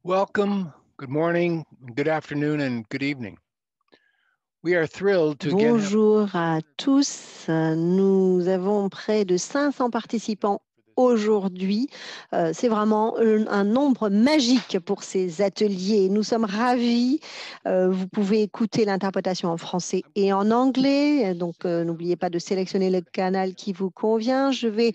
Welcome, good morning, good afternoon, and good evening. We are thrilled to again have Bonjour à tous. Nous avons près de 500 participants aujourd'hui. C'est vraiment un nombre magique pour ces ateliers. Nous sommes ravis. Vous pouvez écouter l'interprétation en français et en anglais. Donc, n'oubliez pas de sélectionner le canal qui vous convient. Je vais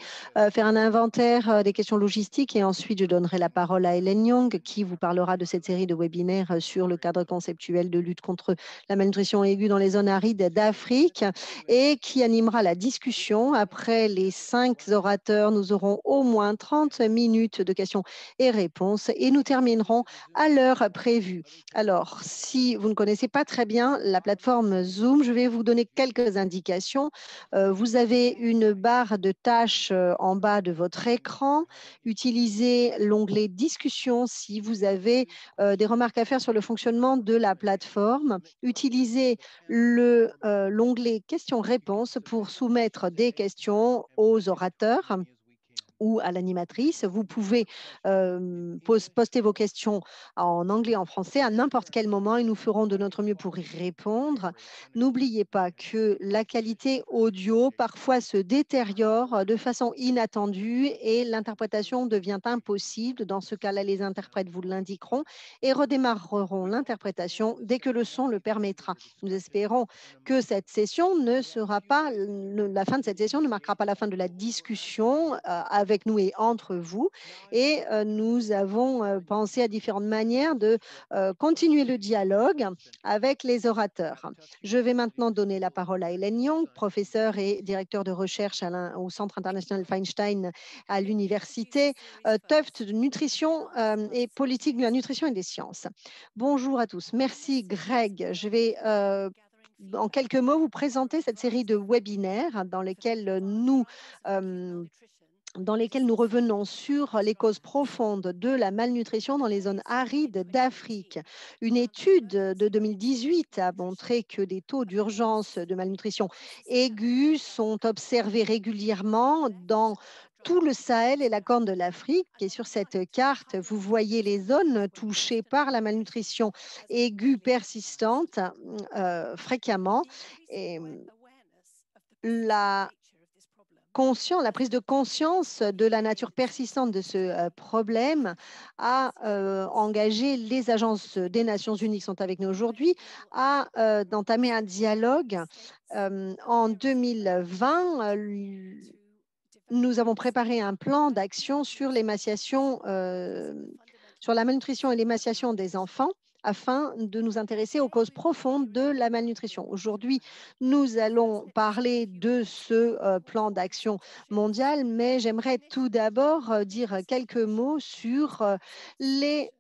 faire un inventaire des questions logistiques et ensuite je donnerai la parole à Hélène Young qui vous parlera de cette série de webinaires sur le cadre conceptuel de lutte contre la malnutrition aiguë dans les zones arides d'Afrique et qui animera la discussion. Après les 5 orateurs, nous aurons au moins 30 minutes de questions et réponses et nous terminerons à l'heure prévue. Alors, si vous ne connaissez pas très bien la plateforme Zoom, je vais vous donner quelques indications. Vous avez une barre de tâches en bas de votre écran. Utilisez l'onglet discussion si vous avez des remarques à faire sur le fonctionnement de la plateforme. Utilisez l'onglet questions-réponses pour soumettre des questions aux orateurs ou à l'animatrice. Vous pouvez poster vos questions en anglais, en français, à n'importe quel moment et nous ferons de notre mieux pour y répondre. N'oubliez pas que la qualité audio parfois se détériore de façon inattendue et l'interprétation devient impossible. Dans ce cas-là, les interprètes vous l'indiqueront et redémarreront l'interprétation dès que le son le permettra. Nous espérons que cette session ne sera pas, la fin de cette session ne marquera pas la fin de la discussion avec nous et entre vous. Et nous avons pensé à différentes manières de continuer le dialogue avec les orateurs. Je vais maintenant donner la parole à Hélène Young, professeure et directeur de recherche au Centre international Feinstein à l'université Tufts de nutrition et politique de la nutrition et des sciences. Bonjour à tous. Merci Greg. Je vais en quelques mots vous présenter cette série de webinaires dans lesquels nous revenons sur les causes profondes de la malnutrition dans les zones arides d'Afrique. Une étude de 2018 a montré que des taux d'urgence de malnutrition aiguë sont observés régulièrement dans tout le Sahel et la Corne de l'Afrique. Et sur cette carte, vous voyez les zones touchées par la malnutrition aiguë persistante fréquemment. Et la prise de conscience de la nature persistante de ce problème a engagé les agences des Nations Unies qui sont avec nous aujourd'hui à d'entamer un dialogue. En 2020, nous avons préparé un plan d'action sur l'émaciation, sur la malnutrition et l'émaciation des enfants afin de nous intéresser aux causes profondes de la malnutrition. Aujourd'hui, nous allons parler de ce plan d'action mondial, mais j'aimerais tout d'abord dire quelques mots sur les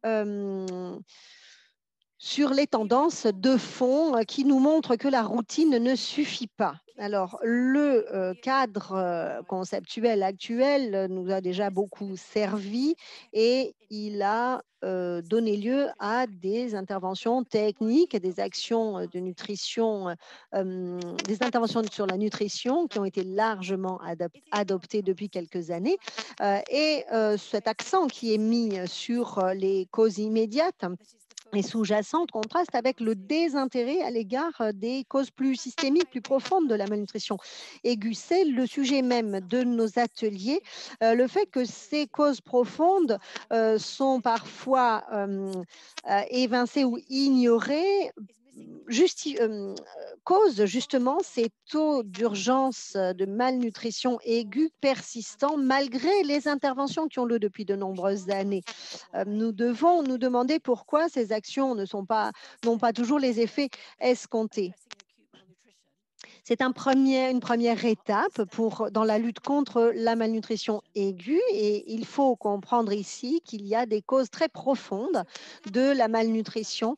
tendances de fond qui nous montrent que la routine ne suffit pas. Alors, le cadre conceptuel actuel nous a déjà beaucoup servi et il a donné lieu à des interventions techniques, des actions de nutrition, des interventions sur la nutrition qui ont été largement adoptées depuis quelques années. Et cet accent qui est mis sur les causes immédiates et sous-jacente contraste avec le désintérêt à l'égard des causes plus systémiques, plus profondes de la malnutrition aiguë. C'est le sujet même de nos ateliers, le fait que ces causes profondes sont parfois évincées ou ignorées cause justement ces taux d'urgence de malnutrition aiguë persistants malgré les interventions qui ont lieu depuis de nombreuses années. Nous devons nous demander pourquoi ces actions n'ont pas toujours les effets escomptés. C'est une première étape dans la lutte contre la malnutrition aiguë et il faut comprendre ici qu'il y a des causes très profondes de la malnutrition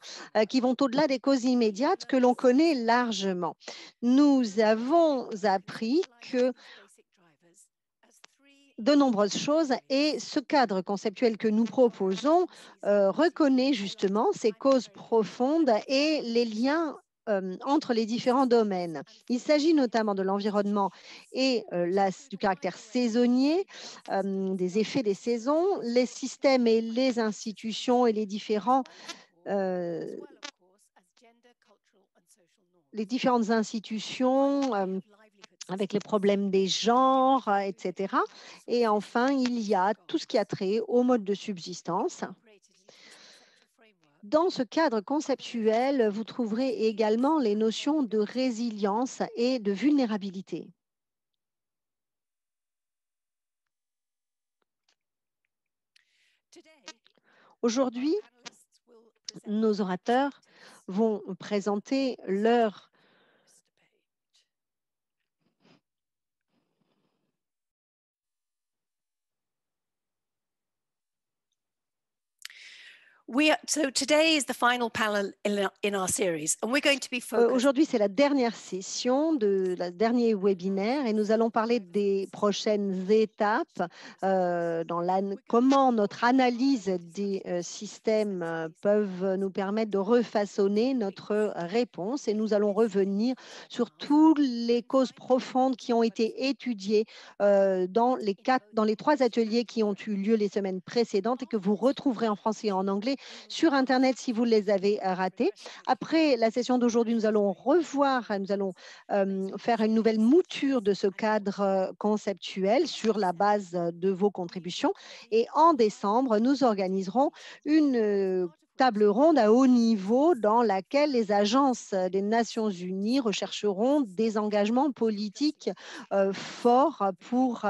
qui vont au-delà des causes immédiates que l'on connaît largement. Nous avons appris que de nombreuses choses et ce cadre conceptuel que nous proposons reconnaît justement ces causes profondes et les liens entre les différents domaines. Il s'agit notamment de l'environnement et du caractère saisonnier, des effets des saisons, les systèmes et les institutions et les différentes institutions avec les problèmes des genres, etc. Et enfin, il y a tout ce qui a trait au mode de subsistance. Dans ce cadre conceptuel, vous trouverez également les notions de résilience et de vulnérabilité. Aujourd'hui, nos orateurs vont présenter leur Aujourd'hui, c'est la dernière session de la dernier webinaire et nous allons parler des prochaines étapes comment notre analyse des systèmes peuvent nous permettre de refaçonner notre réponse et nous allons revenir sur toutes les causes profondes qui ont été étudiées dans les 3 ateliers qui ont eu lieu les semaines précédentes et que vous retrouverez en français et en anglais sur Internet si vous les avez ratés. Après la session d'aujourd'hui, nous allons faire une nouvelle mouture de ce cadre conceptuel sur la base de vos contributions. Et en décembre, nous organiserons une table ronde à haut niveau dans laquelle les agences des Nations Unies rechercheront des engagements politiques forts pour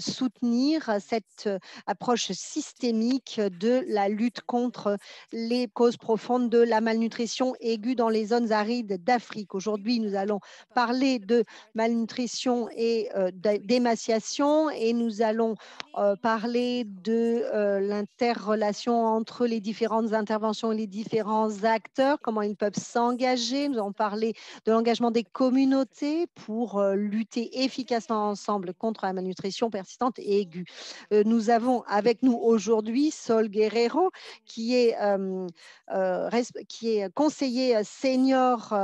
soutenir cette approche systémique de la lutte contre les causes profondes de la malnutrition aiguë dans les zones arides d'Afrique. Aujourd'hui, nous allons parler de malnutrition et d'émaciation et nous allons parler de l'interrelation entre les différentes interventions et les différents acteurs, comment ils peuvent s'engager. Nous allons parler de l'engagement des communautés pour lutter efficacement ensemble contre la malnutrition persistante et aiguë. Nous avons avec nous aujourd'hui Sol Guerrero, qui est conseiller senior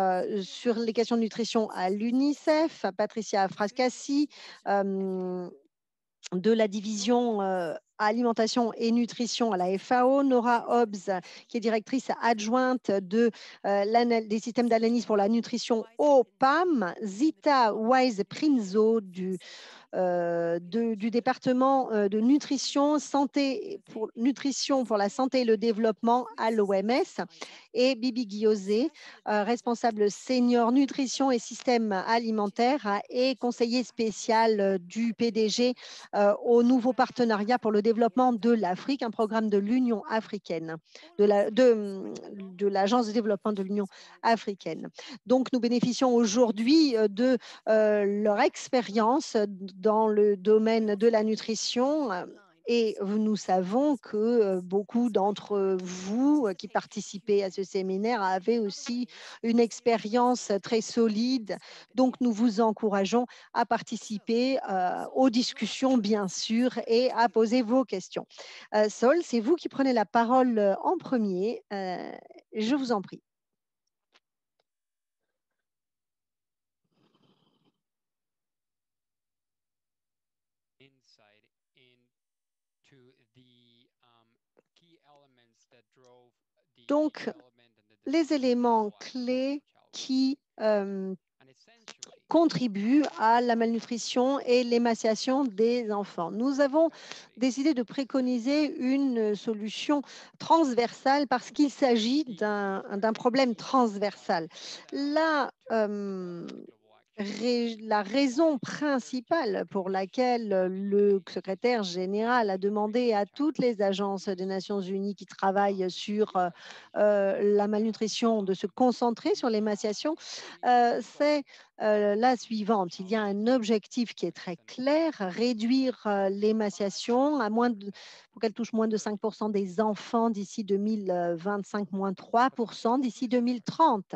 sur les questions de nutrition à l'UNICEF, Patricia Frascassi, de la division alimentation et nutrition à la FAO, Nora Hobbs, qui est directrice adjointe des systèmes d'analyse pour la nutrition au PAM, Zita Wise-Prinzo du département de nutrition pour la santé et le développement à l'OMS, et Bibi Guiozé, responsable senior nutrition et système alimentaire et conseiller spécial du PDG au nouveau partenariat pour le développement de l'Afrique, un programme de l'Union africaine, de l'Agence de développement de l'Union africaine. Donc, nous bénéficions aujourd'hui de leur expérience dans le domaine de la nutrition. Et nous savons que beaucoup d'entre vous qui participez à ce séminaire avaient aussi une expérience très solide. Donc, nous vous encourageons à participer aux discussions, bien sûr, et à poser vos questions. Sol, c'est vous qui prenez la parole en premier. Je vous en prie. Donc, les éléments clés qui contribuent à la malnutrition et l'émaciation des enfants. Nous avons décidé de préconiser une solution transversale parce qu'il s'agit d'un problème transversal. La raison principale pour laquelle le secrétaire général a demandé à toutes les agences des Nations Unies qui travaillent sur la malnutrition de se concentrer sur l'émaciation, c'est la suivante. Il y a un objectif qui est très clair, réduire l'émaciation pour qu'elle touche moins de 5% des enfants d'ici 2025, moins 3% d'ici 2030.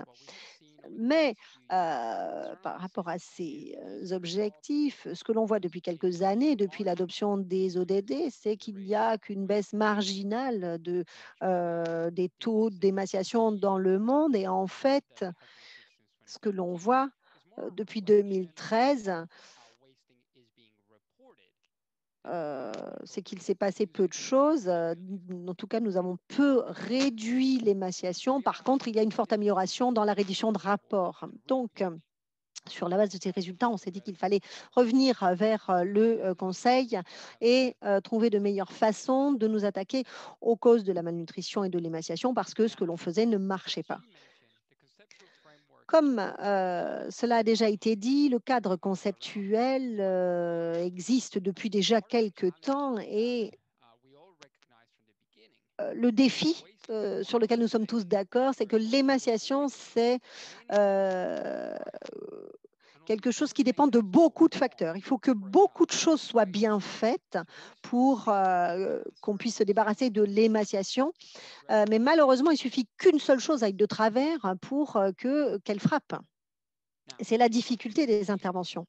Mais par rapport à ces objectifs, ce que l'on voit depuis quelques années, depuis l'adoption des ODD, c'est qu'il n'y a qu'une baisse marginale des taux d'émaciation dans le monde. Et en fait, ce que l'on voit depuis 2013, c'est qu'il s'est passé peu de choses. En tout cas, nous avons peu réduit l'émaciation. Par contre, il y a une forte amélioration dans la reddition de rapports. Donc, sur la base de ces résultats, on s'est dit qu'il fallait revenir vers le Conseil et trouver de meilleures façons de nous attaquer aux causes de la malnutrition et de l'émaciation parce que ce que l'on faisait ne marchait pas. Comme cela a déjà été dit, le cadre conceptuel existe depuis déjà quelques temps et le défi sur lequel nous sommes tous d'accord, c'est que l'émaciation, c'est quelque chose qui dépend de beaucoup de facteurs. Il faut que beaucoup de choses soient bien faites pour qu'on puisse se débarrasser de l'émaciation. Mais malheureusement, il suffit qu'une seule chose aille de travers pour qu'elle frappe. C'est la difficulté des interventions.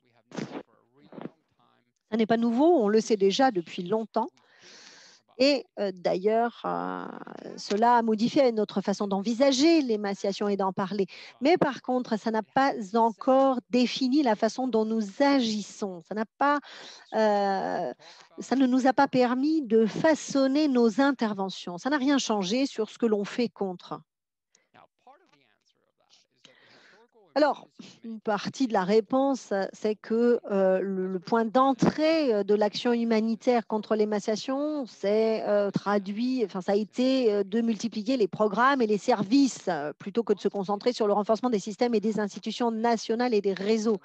Ça n'est pas nouveau, on le sait déjà depuis longtemps. Et d'ailleurs, cela a modifié notre façon d'envisager l'émaciation et d'en parler. Mais par contre, ça n'a pas encore défini la façon dont nous agissons. Ça ne nous a pas permis de façonner nos interventions. Ça n'a rien changé sur ce que l'on fait contre. Alors, une partie de la réponse, c'est que le point d'entrée de l'action humanitaire contre l'émaciation, c'est traduit, enfin, ça a été de multiplier les programmes et les services plutôt que de se concentrer sur le renforcement des systèmes et des institutions nationales et des réseaux.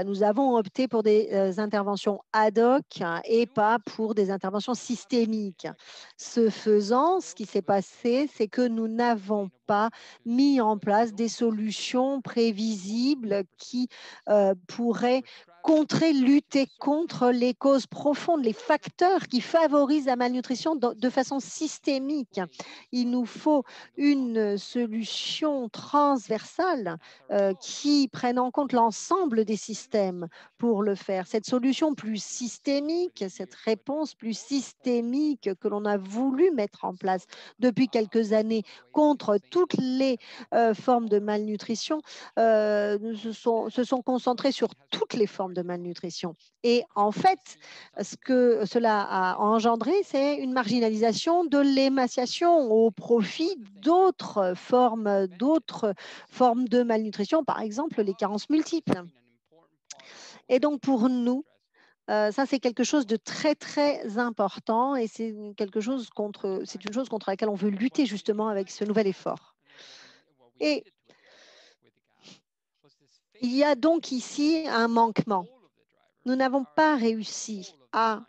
Nous avons opté pour des interventions ad hoc et pas pour des interventions systémiques. Ce faisant, ce qui s'est passé, c'est que nous n'avons pas mis en place des solutions prévisibles qui pourraient lutter contre les causes profondes, les facteurs qui favorisent la malnutrition de façon systémique. Il nous faut une solution transversale qui prenne en compte l'ensemble des systèmes pour le faire. Cette solution plus systémique, cette réponse plus systémique que l'on a voulu mettre en place depuis quelques années contre toutes les formes de malnutrition se sont concentrés sur toutes les formes de malnutrition. Et en fait, ce que cela a engendré, c'est une marginalisation de l'émaciation au profit d'autres formes de malnutrition, par exemple les carences multiples. Et donc pour nous, ça c'est quelque chose de très très important et c'est une chose contre laquelle on veut lutter justement avec ce nouvel effort. Et il y a donc ici un manquement. Nous n'avons pas réussi à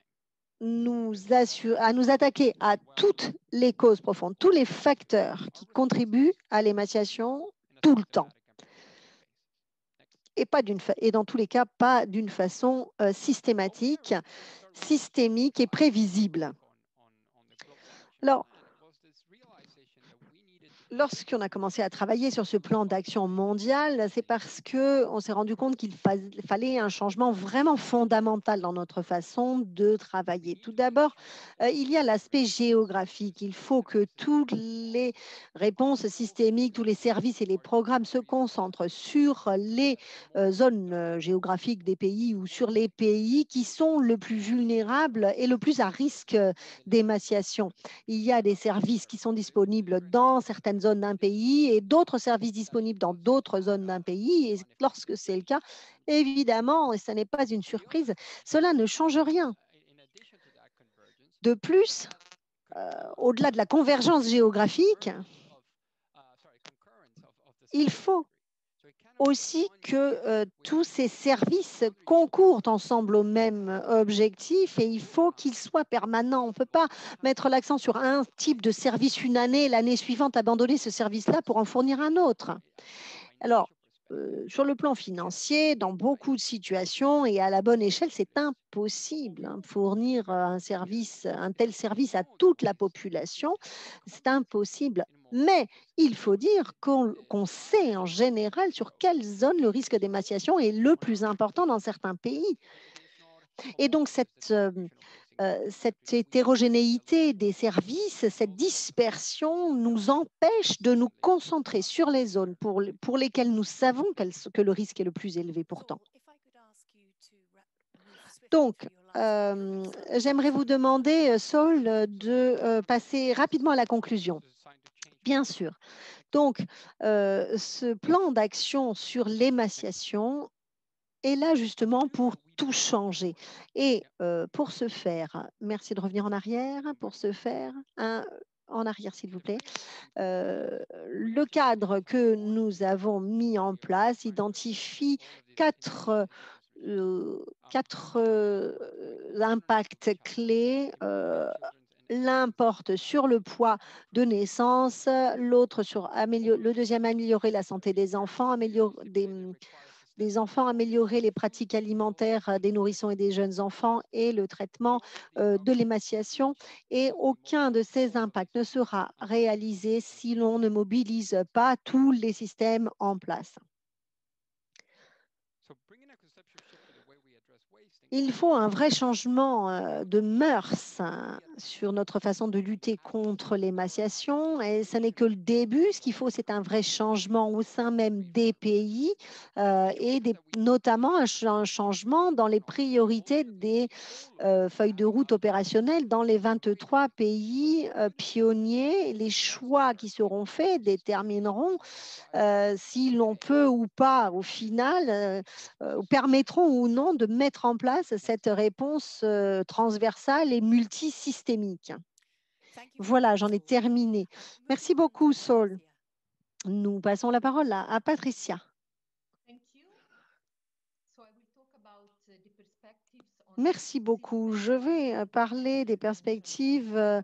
nous attaquer à toutes les causes profondes, tous les facteurs qui contribuent à l'émaciation tout le temps. Et dans tous les cas, pas d'une façon systématique, systémique et prévisible. Alors, lorsqu'on a commencé à travailler sur ce plan d'action mondial, c'est parce qu'on s'est rendu compte qu'il fallait un changement vraiment fondamental dans notre façon de travailler. Tout d'abord, il y a l'aspect géographique. Il faut que toutes les réponses systémiques, tous les services et les programmes se concentrent sur les zones géographiques des pays ou sur les pays qui sont le plus vulnérables et le plus à risque d'émaciation. Il y a des services qui sont disponibles dans certaines zones d'un pays et d'autres services disponibles dans d'autres zones d'un pays. Et lorsque c'est le cas, évidemment, et ce n'est pas une surprise, cela ne change rien. De plus, au-delà de la convergence géographique, il faut aussi que tous ces services concourent ensemble au même objectif et il faut qu'ils soient permanents. On ne peut pas mettre l'accent sur un type de service une année, l'année suivante abandonner ce service-là pour en fournir un autre. Alors, sur le plan financier, dans beaucoup de situations et à la bonne échelle, c'est impossible. Fournir un tel service à toute la population, c'est impossible. Mais il faut dire qu'on sait en général sur quelle zone le risque d'émaciation est le plus important dans certains pays. Et donc, cette hétérogénéité des services, cette dispersion nous empêche de nous concentrer sur les zones pour lesquelles nous savons que le risque est le plus élevé pourtant. Donc, j'aimerais vous demander, Saul, de passer rapidement à la conclusion. Bien sûr. Donc, ce plan d'action sur l'émaciation est là justement pour tout changer. Et pour ce faire, merci de revenir en arrière, pour ce faire, en arrière s'il vous plaît, le cadre que nous avons mis en place identifie quatre, impacts clés. L'un porte sur le poids de naissance, l'autre sur le deuxième améliorer la santé des enfants, des enfants, améliorer les pratiques alimentaires des nourrissons et des jeunes enfants et le traitement de l'émaciation. Et aucun de ces impacts ne sera réalisé si l'on ne mobilise pas tous les systèmes en place. Il faut un vrai changement de mœurs sur notre façon de lutter contre l'émaciation et ce n'est que le début. Ce qu'il faut, c'est un vrai changement au sein même des pays et notamment un changement dans les priorités des feuilles de route opérationnelles dans les 23 pays pionniers. Les choix qui seront faits détermineront si l'on peut ou pas, au final, permettront ou non de mettre en place cette réponse transversale et multisystémique. Voilà, j'en ai terminé. Merci beaucoup, Saul. Nous passons la parole à Patricia. Merci beaucoup. Je vais parler des perspectives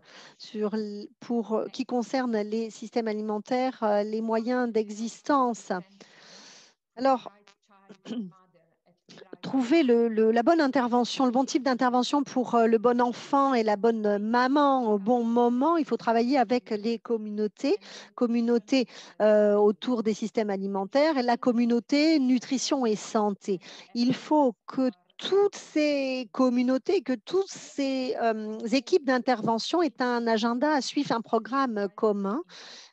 qui concernent les systèmes alimentaires, les moyens d'existence. Alors, trouver la bonne intervention, le bon type d'intervention pour le bon enfant et la bonne maman au bon moment, il faut travailler avec les communautés autour des systèmes alimentaires et la communauté nutrition et santé. Il faut que toutes ces communautés, que toutes ces équipes d'intervention aient un agenda à suivre, un programme commun.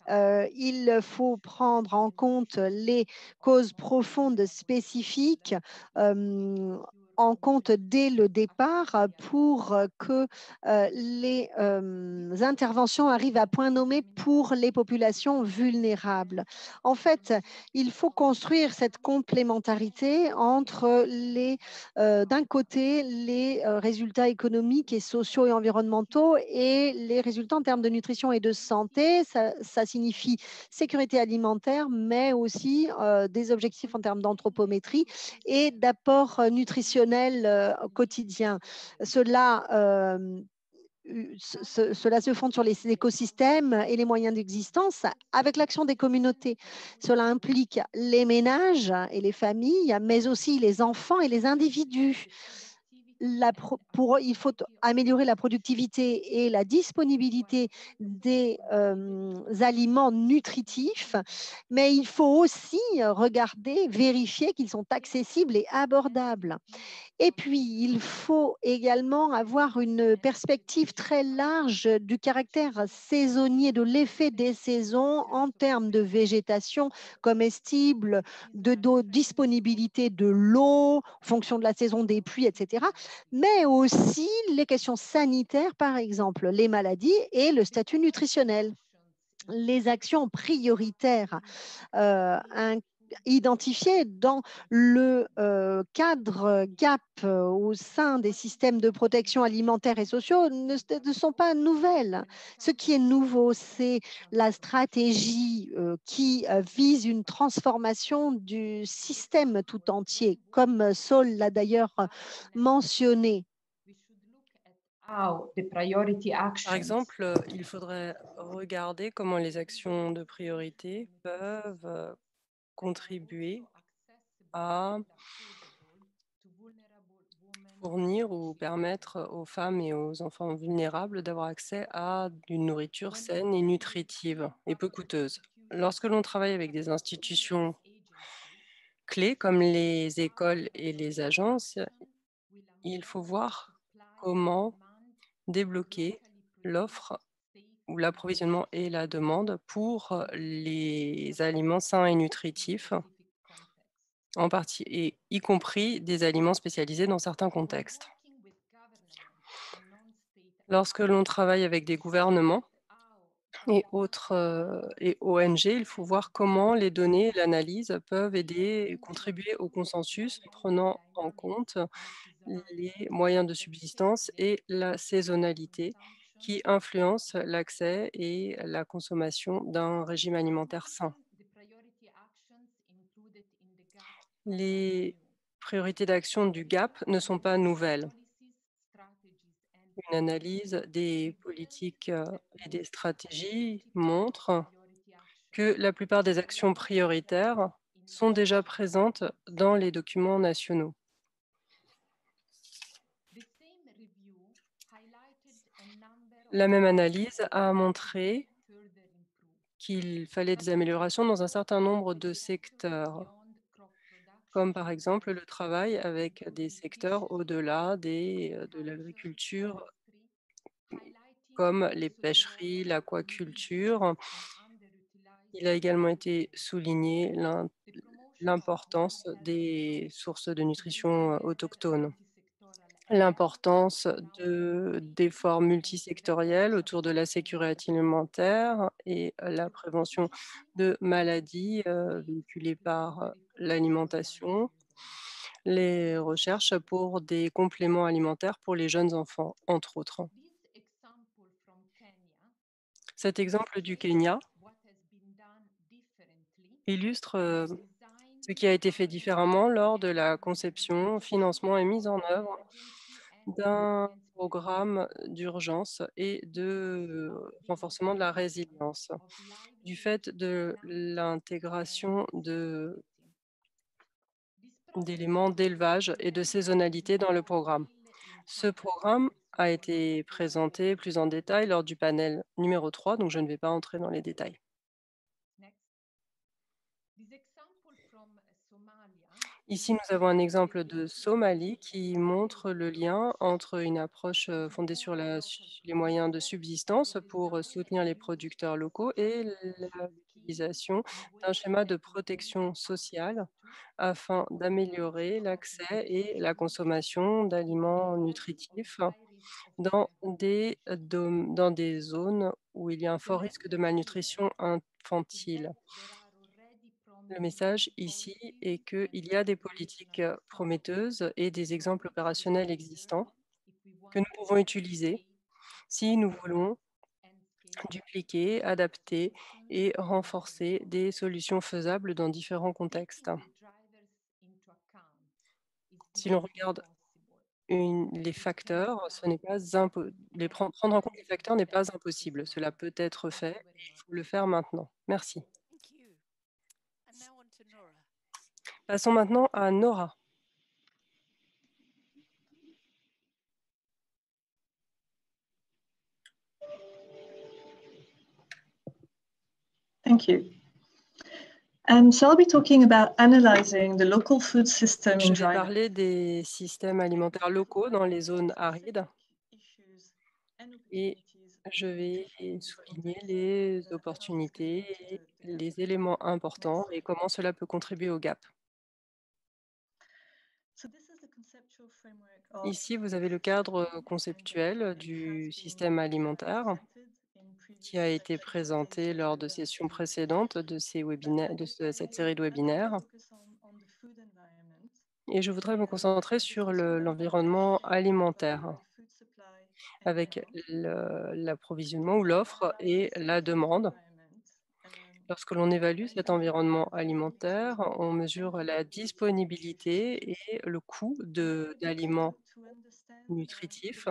Il faut prendre en compte les causes profondes spécifiques en compte dès le départ pour que les interventions arrivent à point nommé pour les populations vulnérables. En fait, il faut construire cette complémentarité entre d'un côté, les résultats économiques et sociaux et environnementaux et les résultats en termes de nutrition et de santé. Ça signifie sécurité alimentaire, mais aussi des objectifs en termes d'anthropométrie et d'apport nutritionnel quotidien. Cela se fonde sur les écosystèmes et les moyens d'existence avec l'action des communautés. Cela implique les ménages et les familles, mais aussi les enfants et les individus. Il faut améliorer la productivité et la disponibilité des aliments nutritifs, mais il faut aussi regarder, vérifier qu'ils sont accessibles et abordables. Et puis, il faut également avoir une perspective très large du caractère saisonnier, de l'effet des saisons en termes de végétation comestible, de disponibilité de l'eau, en fonction de la saison des pluies, etc. Mais aussi les questions sanitaires, par exemple, les maladies et le statut nutritionnel. Les actions prioritaires identifiées dans le cadre GAP au sein des systèmes de protection alimentaire et sociaux ne sont pas nouvelles. Ce qui est nouveau, c'est la stratégie qui vise une transformation du système tout entier, comme Saul l'a d'ailleurs mentionné. Par exemple, il faudrait regarder comment les actions de priorité peuvent contribuer à fournir ou permettre aux femmes et aux enfants vulnérables d'avoir accès à une nourriture saine et nutritive et peu coûteuse. Lorsque l'on travaille avec des institutions clés comme les écoles et les agences, il faut voir comment débloquer l'offre ou l'approvisionnement et la demande pour les aliments sains et nutritifs, en partie et y compris des aliments spécialisés dans certains contextes. Lorsque l'on travaille avec des gouvernements et autres et ONG, il faut voir comment les données et l'analyse peuvent aider et contribuer au consensus en prenant en compte les moyens de subsistance et la saisonnalité qui influencent l'accès et la consommation d'un régime alimentaire sain. Les priorités d'action du GAP ne sont pas nouvelles. Une analyse des politiques et des stratégies montre que la plupart des actions prioritaires sont déjà présentes dans les documents nationaux. La même analyse a montré qu'il fallait des améliorations dans un certain nombre de secteurs, comme par exemple le travail avec des secteurs au-delà de l'agriculture, comme les pêcheries, l'aquaculture. Il a également été souligné l'importance des sources de nutrition autochtones, l'importance d'efforts multisectoriels autour de la sécurité alimentaire et la prévention de maladies véhiculées par l'alimentation, les recherches pour des compléments alimentaires pour les jeunes enfants, entre autres. Cet exemple du Kenya illustre ce qui a été fait différemment lors de la conception, financement et mise en œuvre d'un programme d'urgence et de renforcement de la résilience, du fait de l'intégration d'éléments d'élevage et de saisonnalité dans le programme. Ce programme a été présenté plus en détail lors du panel numéro 3, donc je ne vais pas entrer dans les détails. Ici, nous avons un exemple de Somalie qui montre le lien entre une approche fondée sur les moyens de subsistance pour soutenir les producteurs locaux et l'utilisation d'un schéma de protection sociale afin d'améliorer l'accès et la consommation d'aliments nutritifs dans des zones où il y a un fort risque de malnutrition infantile. Le message ici est qu'il y a des politiques prometteuses et des exemples opérationnels existants que nous pouvons utiliser si nous voulons dupliquer, adapter et renforcer des solutions faisables dans différents contextes. Si l'on regarde les facteurs, ce n'est pas prendre en compte les facteurs n'est pas impossible. Cela peut être fait et il faut le faire maintenant. Merci. Passons maintenant à Nora. Thank you. So I'll be talking about analyzing the local food system in Je vais parler des systèmes alimentaires locaux dans les zones arides et je vais souligner les opportunités et les éléments importants et comment cela peut contribuer au GAP. Ici, vous avez le cadre conceptuel du système alimentaire qui a été présenté lors de sessions précédentes de cette série de webinaires. Et je voudrais me concentrer sur l'environnement alimentaire, avec l'approvisionnement ou l'offre et la demande. Lorsque l'on évalue cet environnement alimentaire, on mesure la disponibilité et le coût d'aliments nutritifs.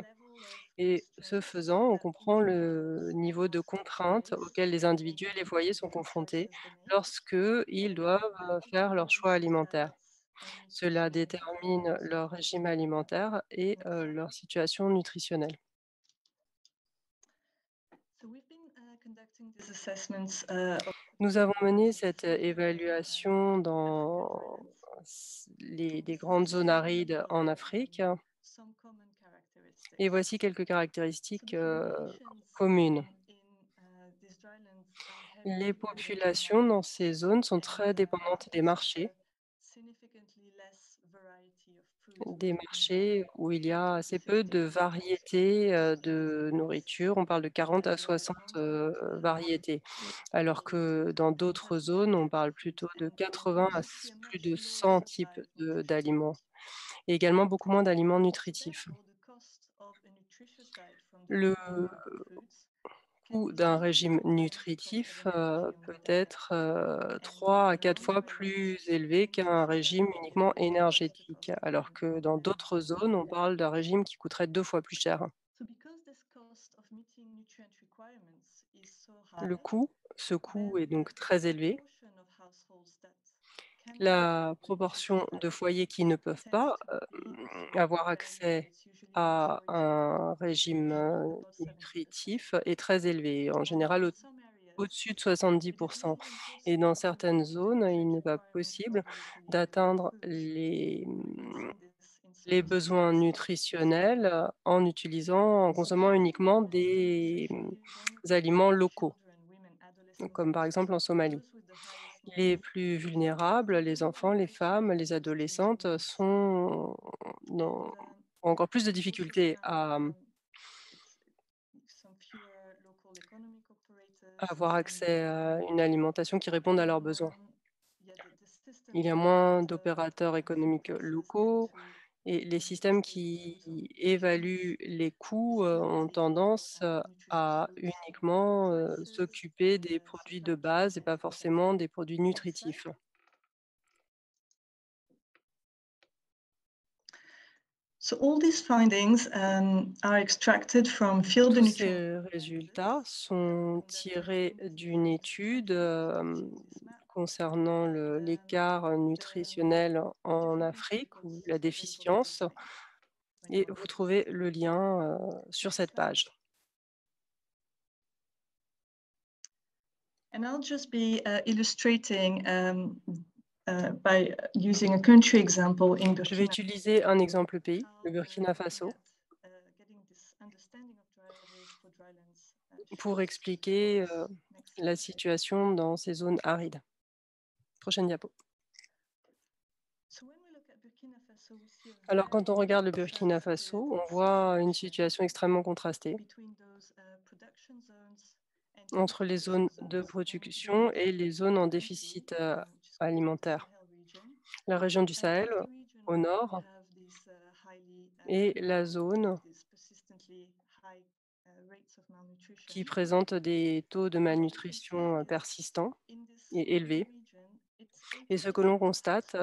Et ce faisant, on comprend le niveau de contrainte auquel les individus et les foyers sont confrontés lorsqu'ils doivent faire leur choix alimentaire. Cela détermine leur régime alimentaire et leur situation nutritionnelle. Nous avons mené cette évaluation dans des grandes zones arides en Afrique Et voici quelques caractéristiques communes. Les populations dans ces zones sont très dépendantes des marchés où il y a assez peu de variétés de nourriture. On parle de 40 à 60 variétés, alors que dans d'autres zones, on parle plutôt de 80 à plus de 100 types d'aliments, et également beaucoup moins d'aliments nutritifs. Le coût d'un régime nutritif peut être 3 à 4 fois plus élevé qu'un régime uniquement énergétique, alors que dans d'autres zones, on parle d'un régime qui coûterait 2 fois plus cher. Ce coût est donc très élevé. La proportion de foyers qui ne peuvent pas avoir accès à un régime nutritif est très élevée, en général au-dessus de 70. Et dans certaines zones, il n'est pas possible d'atteindre les besoins nutritionnels en consommant uniquement des aliments locaux, comme par exemple en Somalie. Les plus vulnérables, les enfants, les femmes, les adolescentes ont encore plus de difficultés à avoir accès à une alimentation qui réponde à leurs besoins. Il y a moins d'opérateurs économiques locaux et les systèmes qui évaluent les coûts ont tendance à uniquement s'occuper des produits de base et pas forcément des produits nutritifs. So all these findings are extracted from field Tous ces résultats sont tirés d'une étude concernant l'écart nutritionnel en Afrique ou la déficience, et vous trouvez le lien sur cette page. And I'll just be illustrating by using a country example in Je vais Burkina. utiliser un exemple pays, le Burkina Faso, pour expliquer la situation dans ces zones arides. Prochaine diapo. Alors, quand on regarde le Burkina Faso, on voit une situation extrêmement contrastée entre les zones de production et les zones en déficit alimentaire. La région du Sahel, au nord, et la zone qui présente des taux de malnutrition persistants et élevés. Et ce que l'on constate,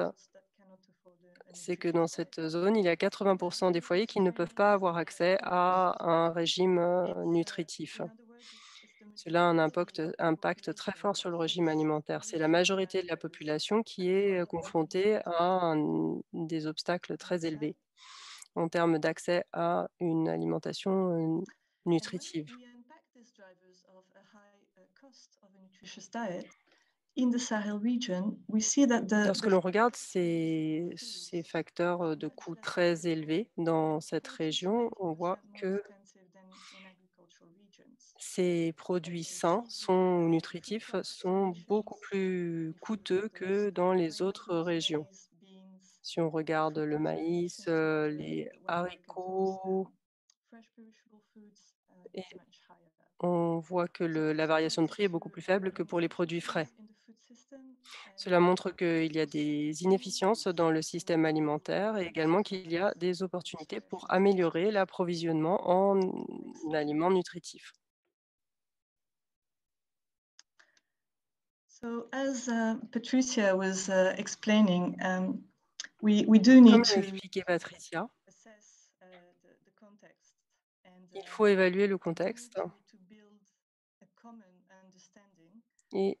c'est que dans cette zone, il y a 80% des foyers qui ne peuvent pas avoir accès à un régime nutritif. Cela a un impact très fort sur le régime alimentaire. C'est la majorité de la population qui est confrontée à des obstacles très élevés en termes d'accès à une alimentation nutritive. Lorsque l'on regarde ces facteurs de coût très élevés dans cette région, on voit que ces produits sains, ou nutritifs, sont beaucoup plus coûteux que dans les autres régions. Si on regarde le maïs, les haricots, et on voit que la variation de prix est beaucoup plus faible que pour les produits frais. Cela montre qu'il y a des inefficiences dans le système alimentaire et également qu'il y a des opportunités pour améliorer l'approvisionnement en aliments nutritifs. So as Patricia was explaining, we do Comme need l'a to expliqué Patricia, assess the context il faut évaluer le contexte et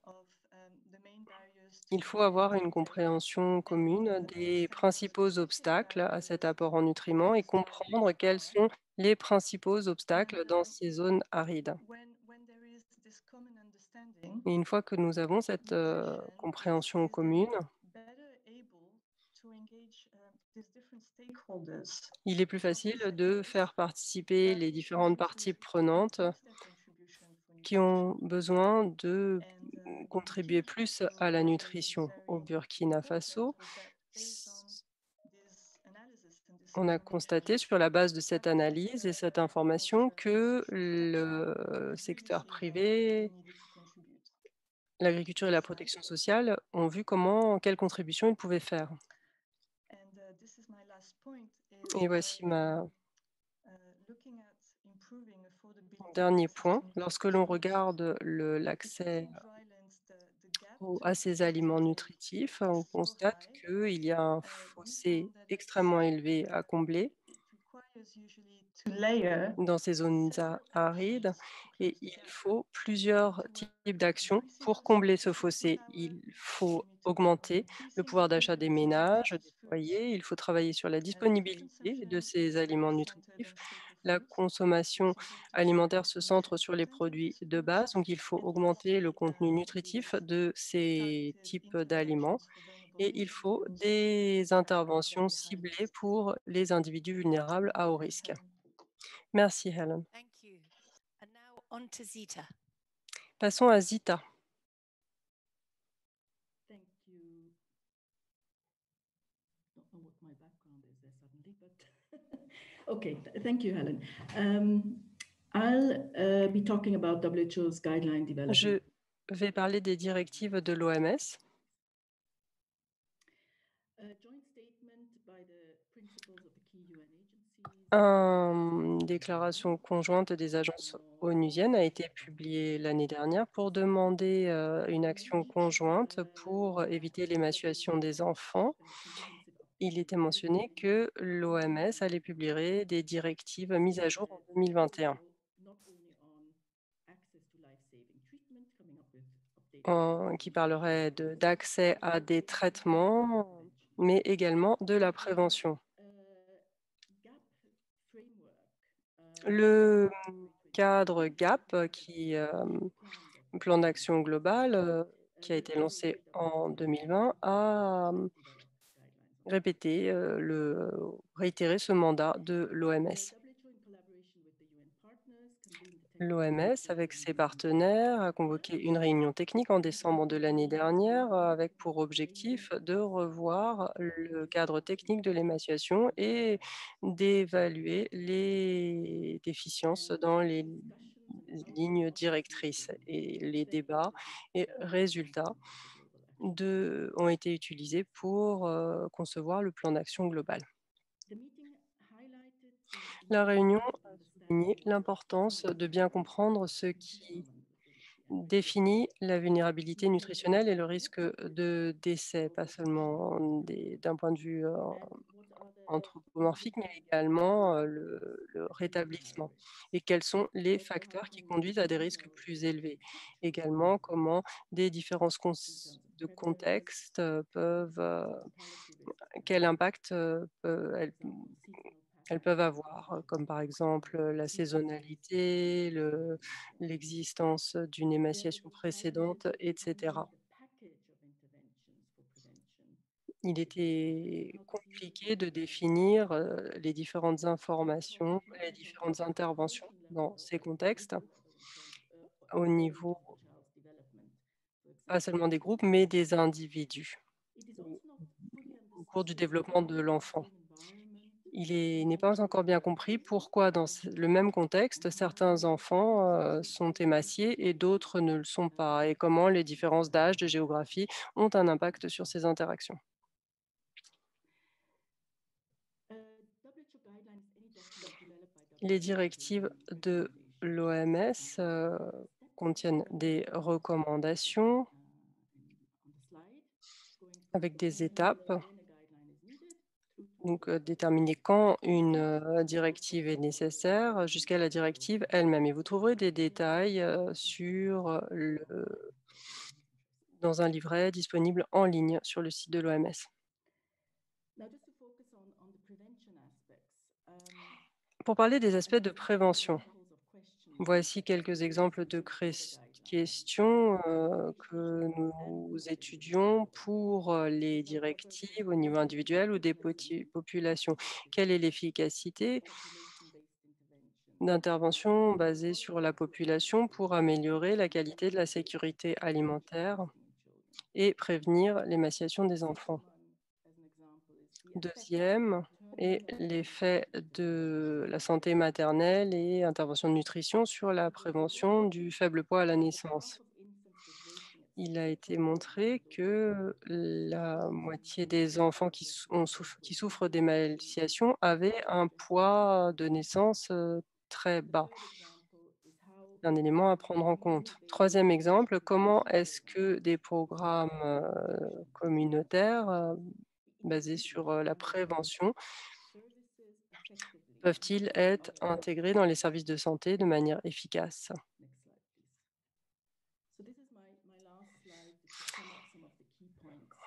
il faut avoir une compréhension commune des principaux obstacles à cet apport en nutriments et comprendre quels sont les principaux obstacles dans ces zones arides. Et une fois que nous avons cette compréhension commune, Il est plus facile de faire participer les différentes parties prenantes qui ont besoin de contribuer plus à la nutrition. Au Burkina Faso, on a constaté sur la base de cette analyse et cette information que le secteur privé, l'agriculture et la protection sociale ont vu quelle contribution ils pouvaient faire. Et voici mon dernier point. Lorsque l'on regarde l'accès à ces aliments nutritifs, on constate qu'il y a un fossé extrêmement élevé à combler dans ces zones arides et il faut plusieurs types d'actions pour combler ce fossé. Il faut augmenter le pouvoir d'achat des ménages, des foyers, il faut travailler sur la disponibilité de ces aliments nutritifs. La consommation alimentaire se centre sur les produits de base, donc il faut augmenter le contenu nutritif de ces types d'aliments et il faut des interventions ciblées pour les individus vulnérables à haut risque. Merci Helen. Thank you. And now on to Zita. Passons à Zita. Thank you. Don't know what my background is there suddenly, but okay. Thank you, Helen. I'll be talking about WHO's guideline development. Je vais parler des directives de l'OMS. Une déclaration conjointe des agences onusiennes a été publiée l'année dernière pour demander une action conjointe pour éviter l'émaciation des enfants. Il était mentionné que l'OMS allait publier des directives mises à jour en 2021. Qui parlerait d'accès à des traitements, mais également de la prévention. Le cadre GAP, plan d'action global, qui a été lancé en 2020, a réitéré ce mandat de l'OMS. L'OMS, avec ses partenaires, a convoqué une réunion technique en décembre de l'année dernière avec pour objectif de revoir le cadre technique de l'émaciation et d'évaluer les déficiences dans les lignes directrices. Et les débats et résultats ont été utilisés pour concevoir le plan d'action global. La réunion a souligné l'importance de bien comprendre ce qui définit la vulnérabilité nutritionnelle et le risque de décès, pas seulement d'un point de vue anthropomorphique, mais également le rétablissement. Et quels sont les facteurs qui conduisent à des risques plus élevés. Également, comment des différences de contexte quel impact elles peuvent avoir, comme par exemple la saisonnalité, l'existence d'une émaciation précédente, etc. Il était compliqué de définir les différentes informations, les différentes interventions dans ces contextes, au niveau pas seulement des groupes, mais des individus, au cours du développement de l'enfant. Il n'est pas encore bien compris pourquoi dans le même contexte, certains enfants sont émaciés et d'autres ne le sont pas, et comment les différences d'âge, de géographie ont un impact sur ces interactions. Les directives de l'OMS contiennent des recommandations avec des étapes. Donc, déterminer quand une directive est nécessaire jusqu'à la directive elle-même. Et vous trouverez des détails dans un livret disponible en ligne sur le site de l'OMS. Pour parler des aspects de prévention, voici quelques exemples de question que nous étudions pour les directives au niveau individuel ou des populations. Quelle est l'efficacité d'intervention basée sur la population pour améliorer la qualité de la sécurité alimentaire et prévenir l'émaciation des enfants? Deuxième est l'effet de la santé maternelle et intervention de nutrition sur la prévention du faible poids à la naissance. Il a été montré que la moitié des enfants qui souffrent d'émaciation avaient un poids de naissance très bas. C'est un élément à prendre en compte. Troisième exemple, comment est-ce que des programmes communautaires basés sur la prévention peuvent-ils être intégrés dans les services de santé de manière efficace?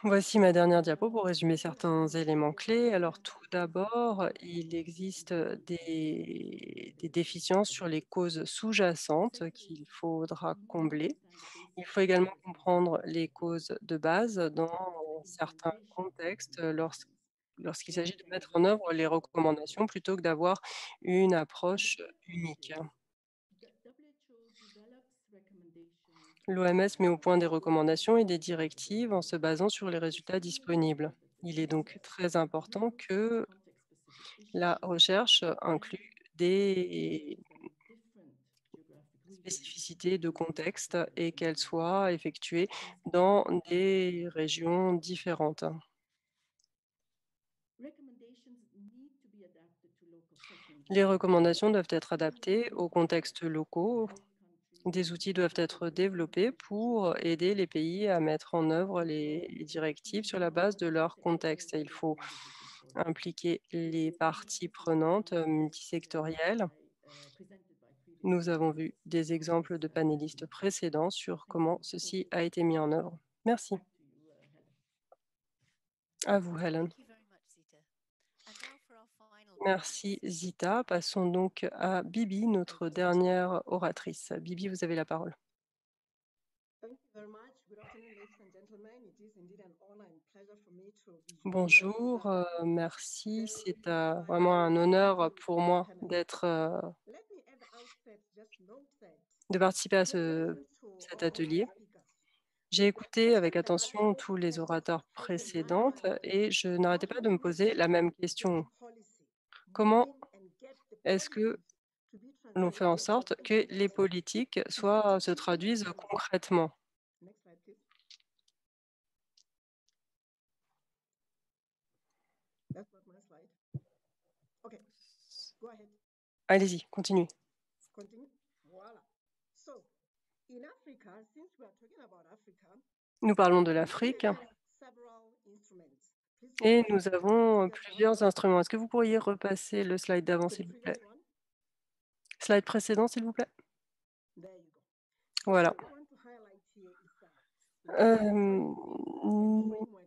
Voici ma dernière diapo pour résumer certains éléments clés. Alors tout d'abord, il existe des déficiences sur les causes sous-jacentes qu'il faudra combler. Il faut également comprendre les causes de base dans certains contextes lorsqu'il s'agit de mettre en œuvre les recommandations plutôt que d'avoir une approche unique. L'OMS met au point des recommandations et des directives en se basant sur les résultats disponibles. Il est donc très important que la recherche inclue des spécificités de contexte et qu'elle soit effectuée dans des régions différentes. Les recommandations doivent être adaptées aux contextes locaux. Des outils doivent être développés pour aider les pays à mettre en œuvre les directives sur la base de leur contexte. Il faut impliquer les parties prenantes multisectorielles. Nous avons vu des exemples de panélistes précédents sur comment ceci a été mis en œuvre. Merci. À vous, Helen. Thank you very much, Zita. And now for our final Merci, Zita. Passons donc à Bibi, notre dernière oratrice. Bibi, vous avez la parole. Bonjour, merci. C'est vraiment un honneur pour moi de participer à cet atelier. J'ai écouté avec attention tous les orateurs précédents et je n'arrêtais pas de me poser la même question. Comment est-ce que l'on fait en sorte que les politiques se traduisent concrètement? Allez-y, continuez. Nous parlons de l'Afrique et nous avons plusieurs instruments. Est-ce que vous pourriez repasser le slide d'avant, s'il vous plaît? Slide précédent, s'il vous plaît. Voilà.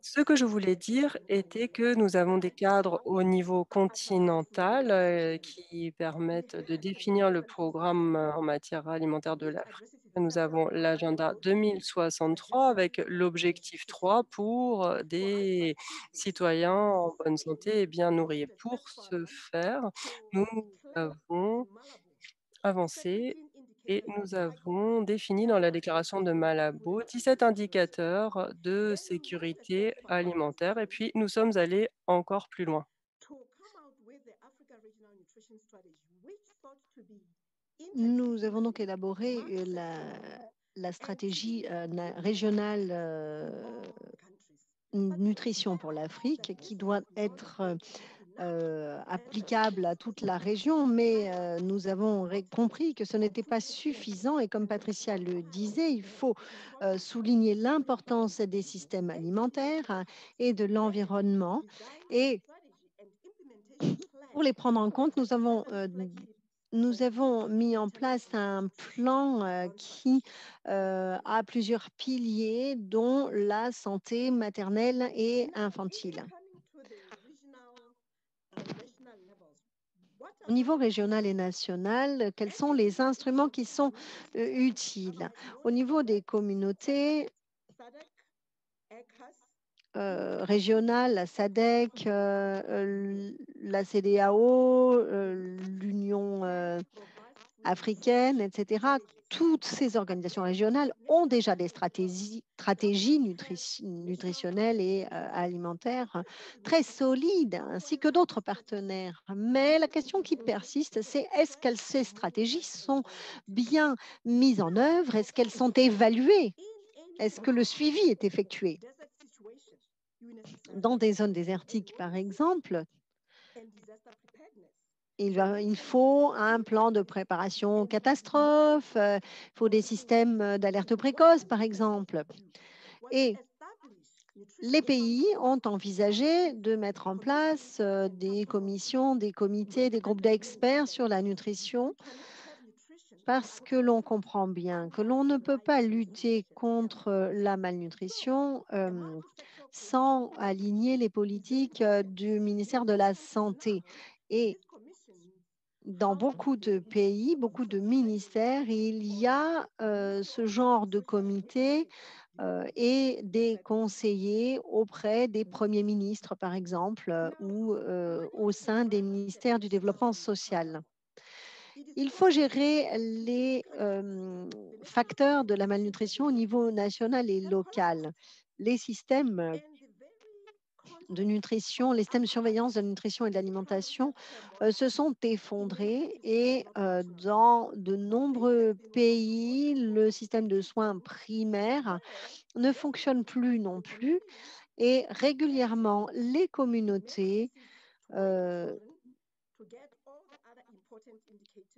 Ce que je voulais dire était que nous avons des cadres au niveau continental qui permettent de définir le programme en matière alimentaire de l'Afrique. Nous avons l'agenda 2063 avec l'objectif 3 pour des citoyens en bonne santé et bien nourris. Pour ce faire, nous avons avancé et nous avons défini dans la déclaration de Malabo 17 indicateurs de sécurité alimentaire et puis nous sommes allés encore plus loin. Nous avons donc élaboré la stratégie régionale nutrition pour l'Afrique qui doit être applicable à toute la région, mais nous avons compris que ce n'était pas suffisant et comme Patricia le disait, il faut souligner l'importance des systèmes alimentaires et de l'environnement et pour les prendre en compte, nous avons mis en place un plan qui a plusieurs piliers, dont la santé maternelle et infantile. Au niveau régional et national, quels sont les instruments qui sont utiles? Au niveau des communautés régionales, la SADC, la CEDEAO, l'Union africaine, etc., toutes ces organisations régionales ont déjà des stratégies nutritionnelles et alimentaires très solides, ainsi que d'autres partenaires. Mais la question qui persiste, c'est est-ce que ces stratégies sont bien mises en œuvre? Est-ce qu'elles sont évaluées? Est-ce que le suivi est effectué? Dans des zones désertiques, par exemple, il faut un plan de préparation aux catastrophes, il faut des systèmes d'alerte précoce, par exemple. Et les pays ont envisagé de mettre en place des commissions, des comités, des groupes d'experts sur la nutrition parce que l'on comprend bien que l'on ne peut pas lutter contre la malnutrition sans aligner les politiques du ministère de la Santé. Et dans beaucoup de pays, beaucoup de ministères, il y a ce genre de comité et des conseillers auprès des premiers ministres, par exemple, ou au sein des ministères du développement social. Il faut gérer les facteurs de la malnutrition au niveau national et local. Les systèmes de nutrition, les systèmes de surveillance de la nutrition et de l'alimentation se sont effondrés et dans de nombreux pays, le système de soins primaires ne fonctionne plus non plus et régulièrement, les communautés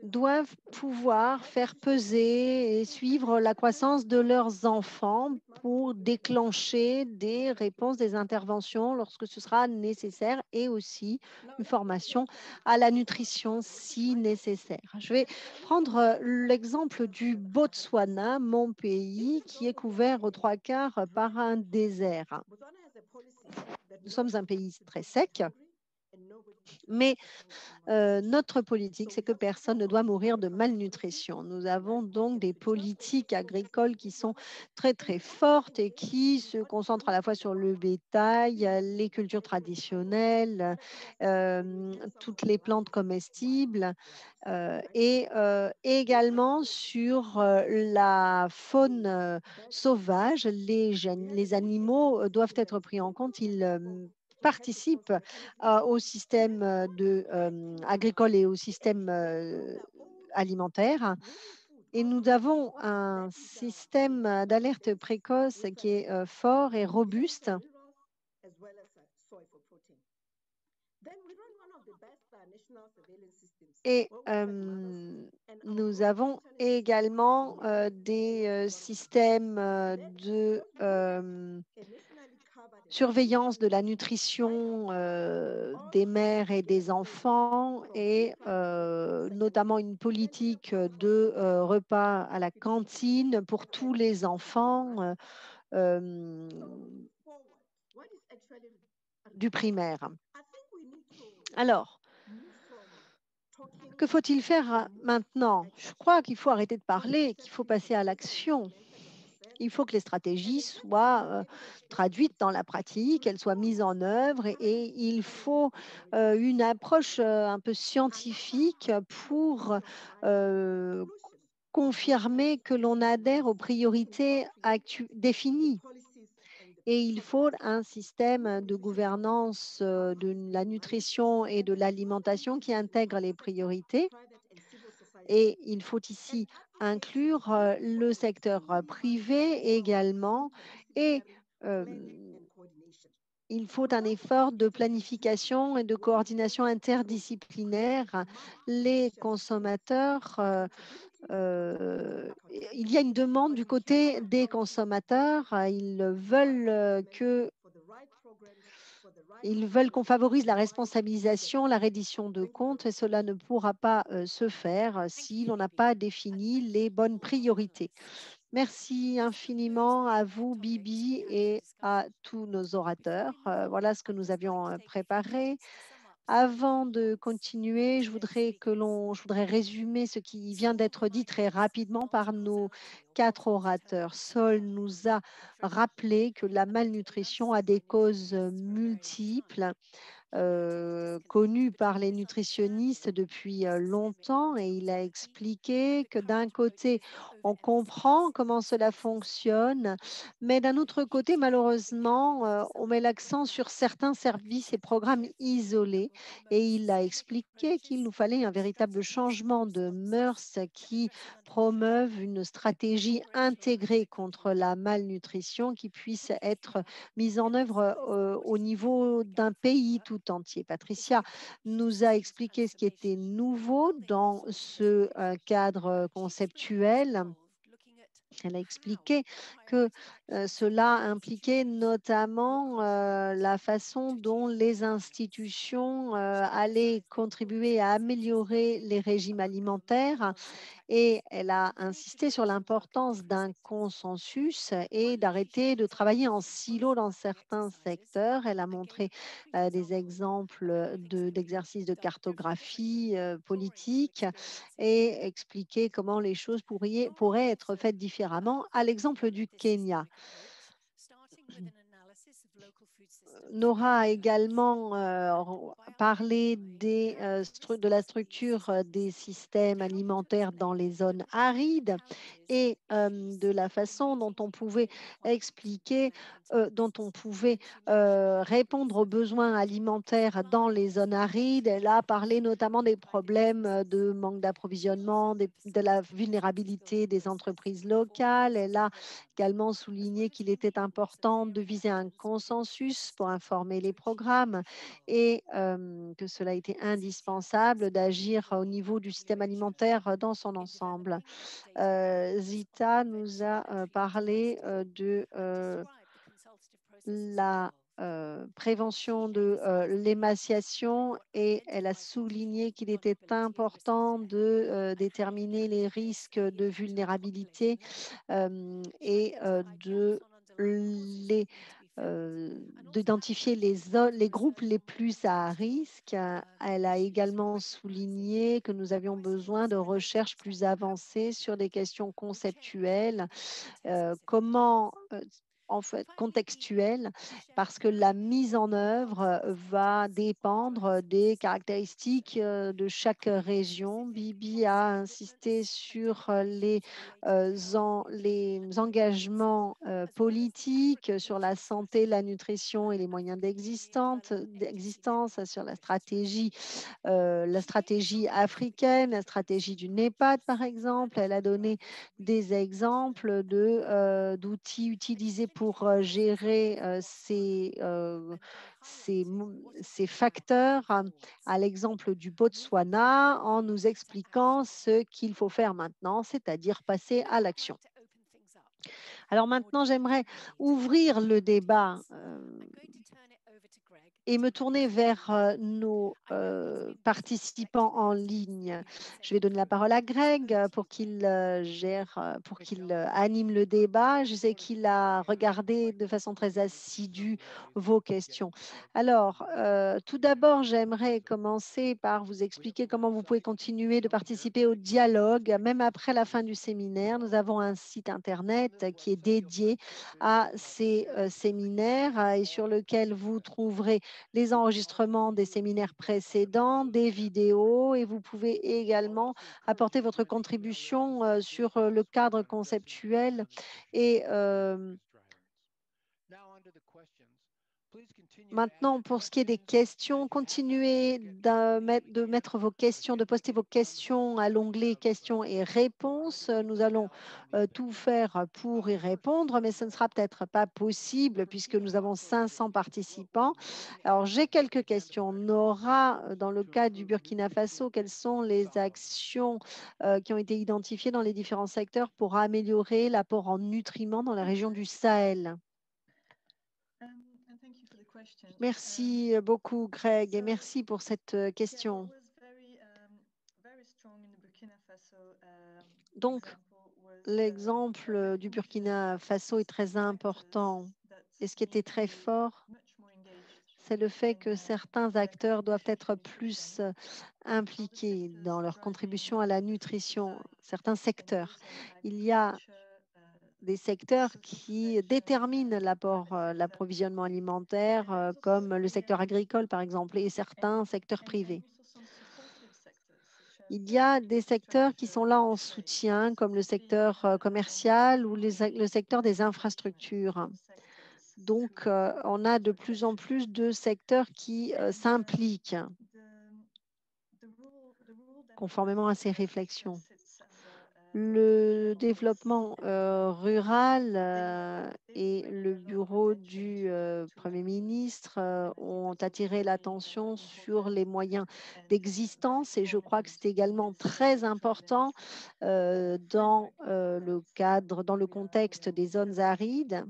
doivent pouvoir faire peser et suivre la croissance de leurs enfants pour déclencher des réponses, des interventions lorsque ce sera nécessaire et aussi une formation à la nutrition si nécessaire. Je vais prendre l'exemple du Botswana, mon pays, qui est couvert aux 3/4 par un désert. Nous sommes un pays très sec, mais notre politique, c'est que personne ne doit mourir de malnutrition. Nous avons donc des politiques agricoles qui sont très, très fortes et qui se concentrent à la fois sur le bétail, les cultures traditionnelles, toutes les plantes comestibles et également sur la faune sauvage. Les animaux doivent être pris en compte. Ils participent au système agricole et au système alimentaire. Et nous avons un système d'alerte précoce qui est fort et robuste. Et nous avons également des systèmes de surveillance de la nutrition des mères et des enfants et notamment une politique de repas à la cantine pour tous les enfants du primaire. Alors, que faut-il faire maintenant? Je crois qu'il faut arrêter de parler, qu'il faut passer à l'action. Il faut que les stratégies soient traduites dans la pratique, qu'elles soient mises en œuvre et il faut une approche un peu scientifique pour confirmer que l'on adhère aux priorités définies. Et il faut un système de gouvernance de la nutrition et de l'alimentation qui intègre les priorités. Et il faut ici inclure le secteur privé également. Et il faut un effort de planification et de coordination interdisciplinaire. Les consommateurs, il y a une demande du côté des consommateurs. Ils veulent qu'on favorise la responsabilisation, la reddition de comptes et cela ne pourra pas se faire si l'on n'a pas défini les bonnes priorités. Merci infiniment à vous, Bibi, et à tous nos orateurs. Voilà ce que nous avions préparé. Avant de continuer, je voudrais résumer ce qui vient d'être dit très rapidement par nos 4 orateurs. Sol nous a rappelé que la malnutrition a des causes multiples connu par les nutritionnistes depuis longtemps et il a expliqué que d'un côté, on comprend comment cela fonctionne, mais d'un autre côté, malheureusement, on met l'accent sur certains services et programmes isolés et il a expliqué qu'il nous fallait un véritable changement de mœurs qui promeuve une stratégie intégrée contre la malnutrition qui puisse être mise en œuvre au niveau d'un pays tout entier. Patricia nous a expliqué ce qui était nouveau dans ce cadre conceptuel. Elle a expliqué que cela impliquait notamment la façon dont les institutions allaient contribuer à améliorer les régimes alimentaires et elle a insisté sur l'importance d'un consensus et d'arrêter de travailler en silo dans certains secteurs. Elle a montré des exemples d'exercices de cartographie politique et expliqué comment les choses pourraient être faites différemment. À l'exemple du Kenya, Nora a également parlé de la structure des systèmes alimentaires dans les zones arides et de la façon dont on pouvait expliquer, dont on pouvait répondre aux besoins alimentaires dans les zones arides. Elle a parlé notamment des problèmes de manque d'approvisionnement, de la vulnérabilité des entreprises locales. Elle a également souligné qu'il était important de viser un consensus pour informer les programmes et que cela était indispensable d'agir au niveau du système alimentaire dans son ensemble. Zita nous a parlé de la prévention de l'émaciation et elle a souligné qu'il était important de déterminer les risques de vulnérabilité et d'identifier les groupes les plus à risque. Elle a également souligné que nous avions besoin de recherches plus avancées sur des questions conceptuelles, comment en fait contextuelles, parce que la mise en œuvre va dépendre des caractéristiques de chaque région. Bibi a insisté sur les engagements politiques, sur la santé, la nutrition et les moyens d'existence, sur la stratégie africaine, la stratégie du NEPAD, par exemple. Elle a donné des exemples d'outils utilisés pour gérer ces facteurs, à l'exemple du Botswana, en nous expliquant ce qu'il faut faire maintenant, c'est-à-dire passer à l'action. Alors maintenant, j'aimerais ouvrir le débat et me tourner vers nos participants en ligne. Je vais donner la parole à Greg pour qu'il anime le débat. Je sais qu'il a regardé de façon très assidue vos questions. Alors, tout d'abord, j'aimerais commencer par vous expliquer comment vous pouvez continuer de participer au dialogue, même après la fin du séminaire. Nous avons un site Internet qui est dédié à ces séminaires et sur lequel vous trouverez les enregistrements des séminaires précédents, des vidéos et vous pouvez également apporter votre contribution sur le cadre conceptuel et maintenant, pour ce qui est des questions, continuez de mettre vos questions, de poster vos questions à l'onglet questions et réponses. Nous allons tout faire pour y répondre, mais ce ne sera peut-être pas possible puisque nous avons 500 participants. Alors, j'ai quelques questions. Nora, dans le cas du Burkina Faso, quelles sont les actions qui ont été identifiées dans les différents secteurs pour améliorer l'apport en nutriments dans la région du Sahel? Merci beaucoup, Greg, et merci pour cette question. Donc, l'exemple du Burkina Faso est très important. Et ce qui était très fort, c'est le fait que certains acteurs doivent être plus impliqués dans leur contribution à la nutrition, certains secteurs. Il y a des secteurs qui déterminent l'approvisionnement alimentaire, comme le secteur agricole, par exemple, et certains secteurs privés. Il y a des secteurs qui sont là en soutien, comme le secteur commercial ou le secteur des infrastructures. Donc, on a de plus en plus de secteurs qui s'impliquent conformément à ces réflexions. Le développement rural et le bureau du Premier ministre ont attiré l'attention sur les moyens d'existence et je crois que c'est également très important dans le contexte des zones arides.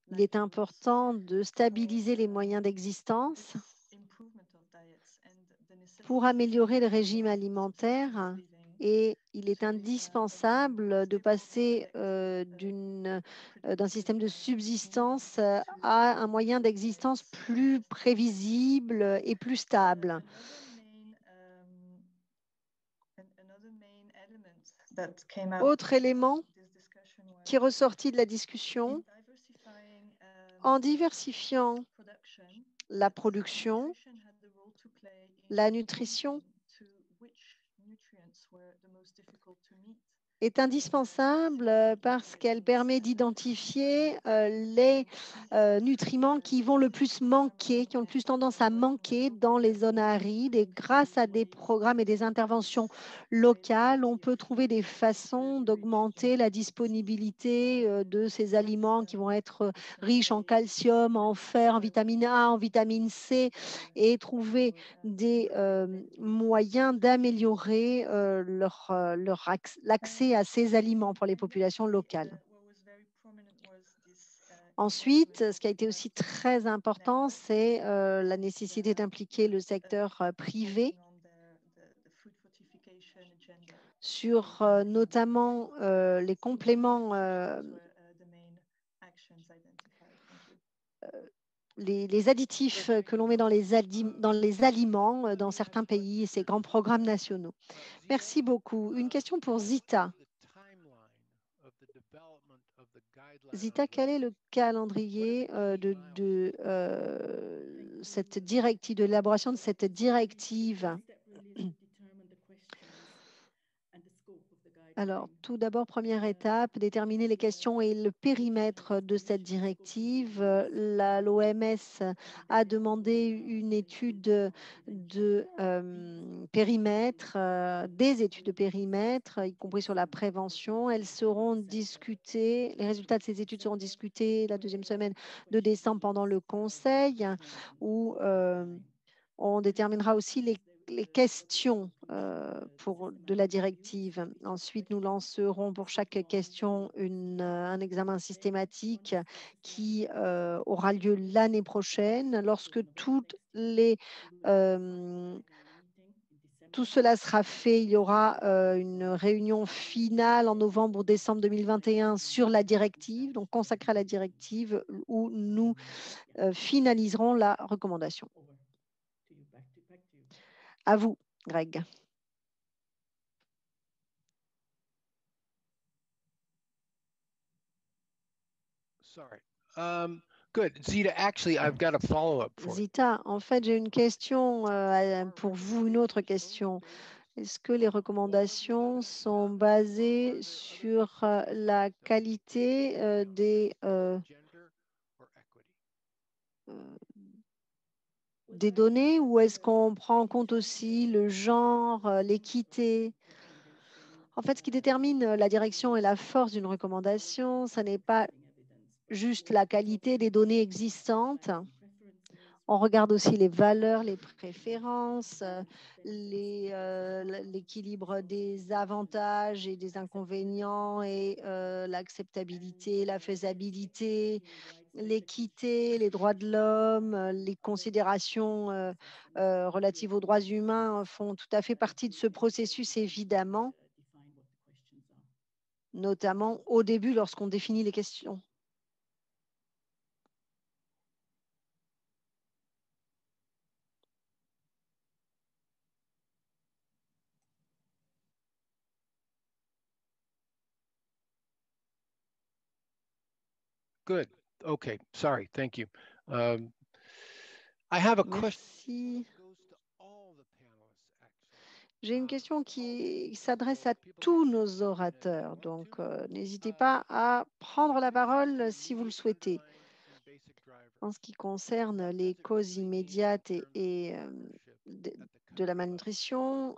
Il est important de stabiliser les moyens d'existence pour améliorer le régime alimentaire et il est indispensable de passer d'un système de subsistance à un moyen d'existence plus prévisible et plus stable. Autre élément qui est ressorti de la discussion, en diversifiant la production, la nutrition est indispensable parce qu'elle permet d'identifier les nutriments qui vont le plus manquer, qui ont le plus tendance à manquer dans les zones arides. Et grâce à des programmes et des interventions locales, on peut trouver des façons d'augmenter la disponibilité de ces aliments qui vont être riches en calcium, en fer, en vitamine A, en vitamine C, et trouver des moyens d'améliorer l'accès à ces aliments pour les populations locales. Ensuite, ce qui a été aussi très important, c'est la nécessité d'impliquer le secteur privé sur notamment les compléments les additifs que l'on met dans les aliments dans certains pays et ces grands programmes nationaux. Merci beaucoup. Une question pour Zita. Zita, quel est le calendrier cette directive, de l'élaboration de cette directive? Alors, tout d'abord, première étape, déterminer les questions et le périmètre de cette directive. L'OMS a demandé une étude de périmètre, des études de périmètre, y compris sur la prévention. Elles seront discutées, les résultats de ces études seront discutés la deuxième semaine de décembre pendant le Conseil, où on déterminera aussi les questions de la directive. Ensuite, nous lancerons pour chaque question un examen systématique qui aura lieu l'année prochaine. Lorsque tout cela sera fait, il y aura une réunion finale en novembre ou décembre 2021 sur la directive, donc consacrée à la directive, où nous finaliserons la recommandation. À vous, Greg. Sorry. Good. Zita, actually, I've got a follow-up for you. Zita, en fait, j'ai une question pour vous, une autre question. Est-ce que les recommandations sont basées sur la qualité des données ou est-ce qu'on prend en compte aussi le genre, l'équité? En fait, ce qui détermine la direction et la force d'une recommandation, ce n'est pas juste la qualité des données existantes. On regarde aussi les valeurs, les préférences, l'équilibre des avantages et des inconvénients et l'acceptabilité, la faisabilité, l'équité, les droits de l'homme, les considérations relatives aux droits humains font tout à fait partie de ce processus, évidemment, notamment au début lorsqu'on définit les questions. Good. Okay. Sorry. Thank you. I have a question. Merci. J'ai une question qui s'adresse à tous nos orateurs, donc n'hésitez pas à prendre la parole si vous le souhaitez. En ce qui concerne les causes immédiates et de la malnutrition,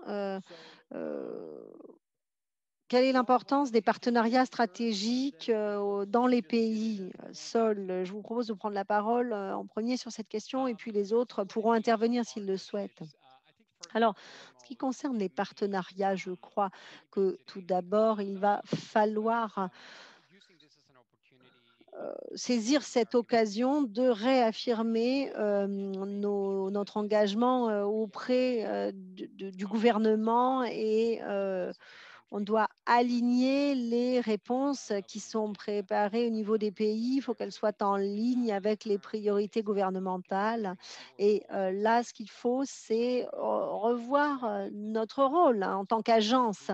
quelle est l'importance des partenariats stratégiques dans les pays? Sol, je vous propose de prendre la parole en premier sur cette question et puis les autres pourront intervenir s'ils le souhaitent. Alors, ce qui concerne les partenariats, je crois que tout d'abord, il va falloir saisir cette occasion de réaffirmer notre engagement auprès du gouvernement et on doit aligner les réponses qui sont préparées au niveau des pays. Il faut qu'elles soient en ligne avec les priorités gouvernementales. Et là, ce qu'il faut, c'est revoir notre rôle en tant qu'agence,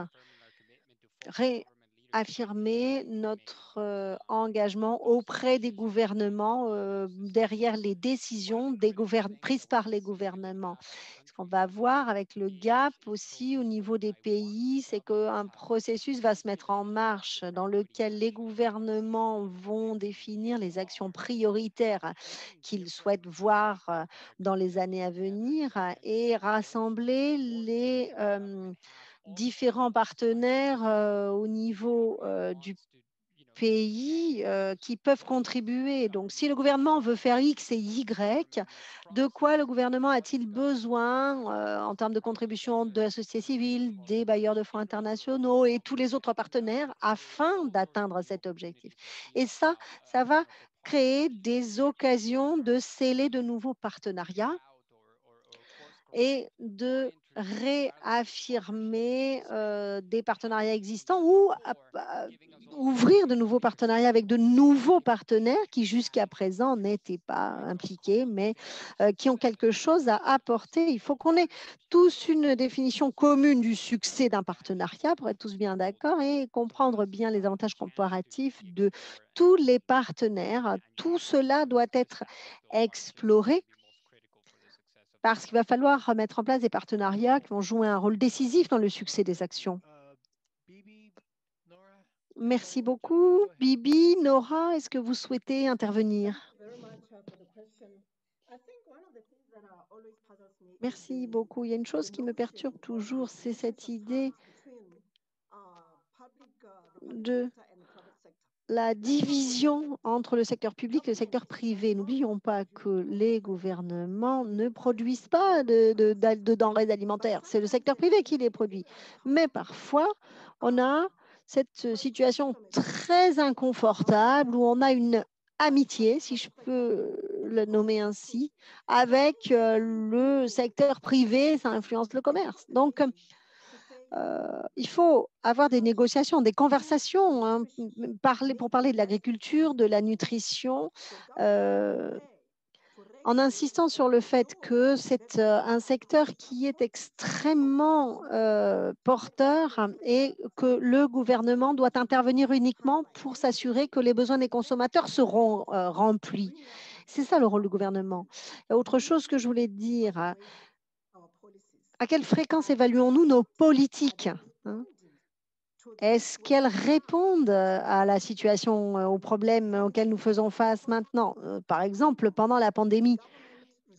réaffirmer notre engagement auprès des gouvernements derrière les décisions prises par les gouvernements. Ce qu'on va voir avec le GAP aussi au niveau des pays, c'est qu'un processus va se mettre en marche dans lequel les gouvernements vont définir les actions prioritaires qu'ils souhaitent voir dans les années à venir et rassembler les différents partenaires au niveau du pays qui peuvent contribuer. Donc, si le gouvernement veut faire X et Y, de quoi le gouvernement a-t-il besoin en termes de contribution de la société civile, des bailleurs de fonds internationaux et tous les autres partenaires afin d'atteindre cet objectif? Et ça va créer des occasions de sceller de nouveaux partenariats et de réaffirmer des partenariats existants ou ouvrir de nouveaux partenariats avec de nouveaux partenaires qui jusqu'à présent n'étaient pas impliqués, mais qui ont quelque chose à apporter. Il faut qu'on ait tous une définition commune du succès d'un partenariat pour être tous bien d'accord et comprendre bien les avantages comparatifs de tous les partenaires. Tout cela doit être exploré parce qu'il va falloir mettre en place des partenariats qui vont jouer un rôle décisif dans le succès des actions. Merci beaucoup. Bibi, Nora, est-ce que vous souhaitez intervenir? Merci beaucoup. Il y a une chose qui me perturbe toujours, c'est cette idée de la division entre le secteur public et le secteur privé. N'oublions pas que les gouvernements ne produisent pas de denrées alimentaires. C'est le secteur privé qui les produit. Mais parfois, on a cette situation très inconfortable où on a une amitié, si je peux le nommer ainsi, avec le secteur privé, ça influence le commerce. Donc, il faut avoir des négociations, des conversations, hein, pour parler de l'agriculture, de la nutrition, en insistant sur le fait que c'est un secteur qui est extrêmement porteur et que le gouvernement doit intervenir uniquement pour s'assurer que les besoins des consommateurs seront remplis. C'est ça le rôle du gouvernement. Et autre chose que je voulais dire, à quelle fréquence évaluons-nous nos politiques, hein? Est-ce qu'elles répondent à la situation, aux problèmes auxquels nous faisons face maintenant? Par exemple, pendant la pandémie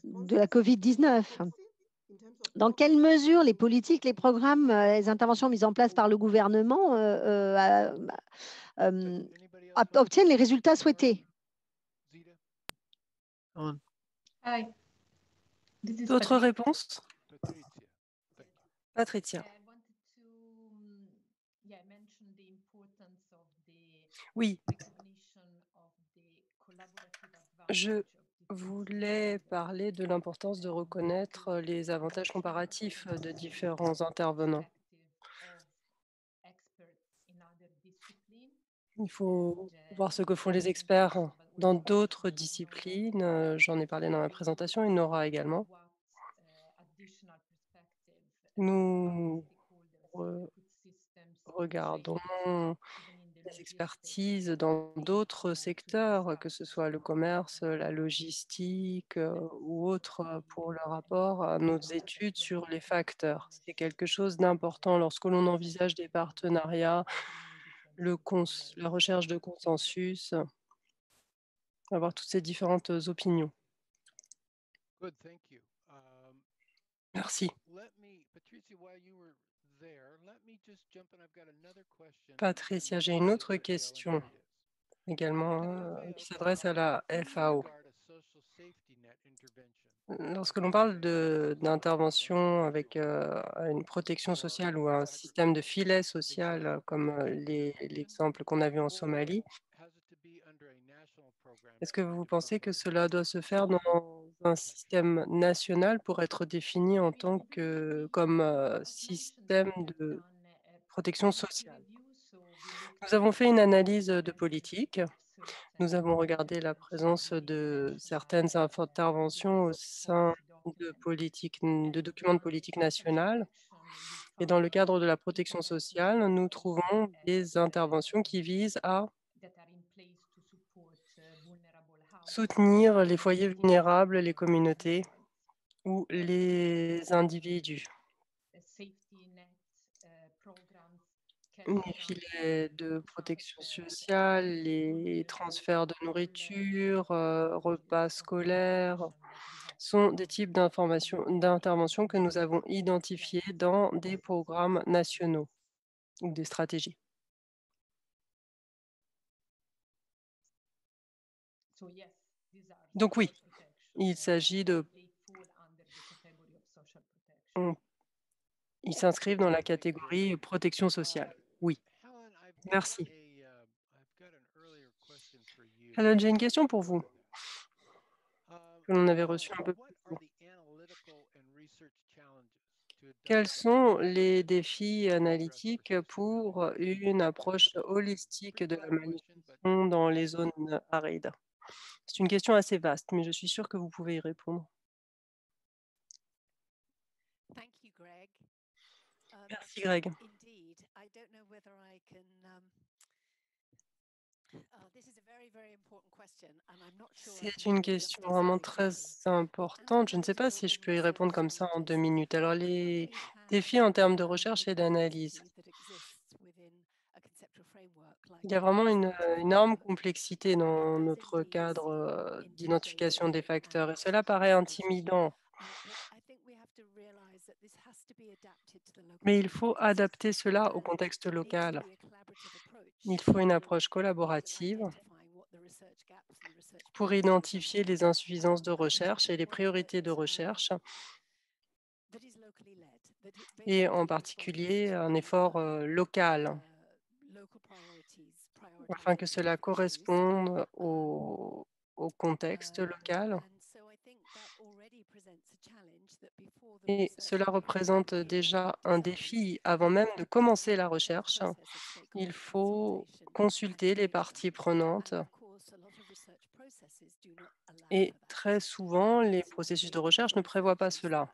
de la COVID-19, dans quelle mesure les politiques, les programmes, les interventions mises en place par le gouvernement obtiennent les résultats souhaités? Hi. This is D'autres Patricia. réponses? Patricia. Oui, je voulais parler de l'importance de reconnaître les avantages comparatifs de différents intervenants. Il faut voir ce que font les experts dans d'autres disciplines. J'en ai parlé dans ma présentation, et Nora également. Nous regardons des expertises dans d'autres secteurs, que ce soit le commerce, la logistique ou autres, pour le rapport à nos études sur les facteurs. C'est quelque chose d'important lorsque l'on envisage des partenariats, la recherche de consensus, avoir toutes ces différentes opinions. Good, thank you. Merci. Patricia, while you were there, let me just jump in. I've got another question. Patricia, j'ai une autre question également qui s'adresse à la FAO. Lorsque l'on parle d'intervention avec une protection sociale ou un système de filet social, comme l'exemple qu'on a vu en Somalie, est-ce que vous pensez que cela doit se faire dans un système national pour être défini en tant que comme système de protection sociale? Nous avons fait une analyse de politique. Nous avons regardé la présence de certaines interventions au sein de documents de politique nationale. Et dans le cadre de la protection sociale, nous trouvons des interventions qui visent à soutenir les foyers vulnérables, les communautés ou les individus. Les filets de protection sociale, les transferts de nourriture, repas scolaires sont des types d'interventions que nous avons identifiés dans des programmes nationaux ou des stratégies. Donc oui, il s'agit ils s'inscrivent dans la catégorie protection sociale. Oui. Merci. Helen, j'ai une question pour vous que l'on avait reçue un peu plus tôt. Quels sont les défis analytiques pour une approche holistique de la malnutrition dans les zones arides? C'est une question assez vaste, mais je suis sûre que vous pouvez y répondre. Merci, Greg. C'est une question vraiment très importante. Je ne sais pas si je peux y répondre comme ça en 2 minutes. Alors, les défis en termes de recherche et d'analyse. Il y a vraiment une énorme complexité dans notre cadre d'identification des facteurs et cela paraît intimidant. Mais il faut adapter cela au contexte local. Il faut une approche collaborative pour identifier les insuffisances de recherche et les priorités de recherche, et en particulier un effort local, afin que cela corresponde au contexte local. Et cela représente déjà un défi avant même de commencer la recherche. Il faut consulter les parties prenantes. Et très souvent, les processus de recherche ne prévoient pas cela.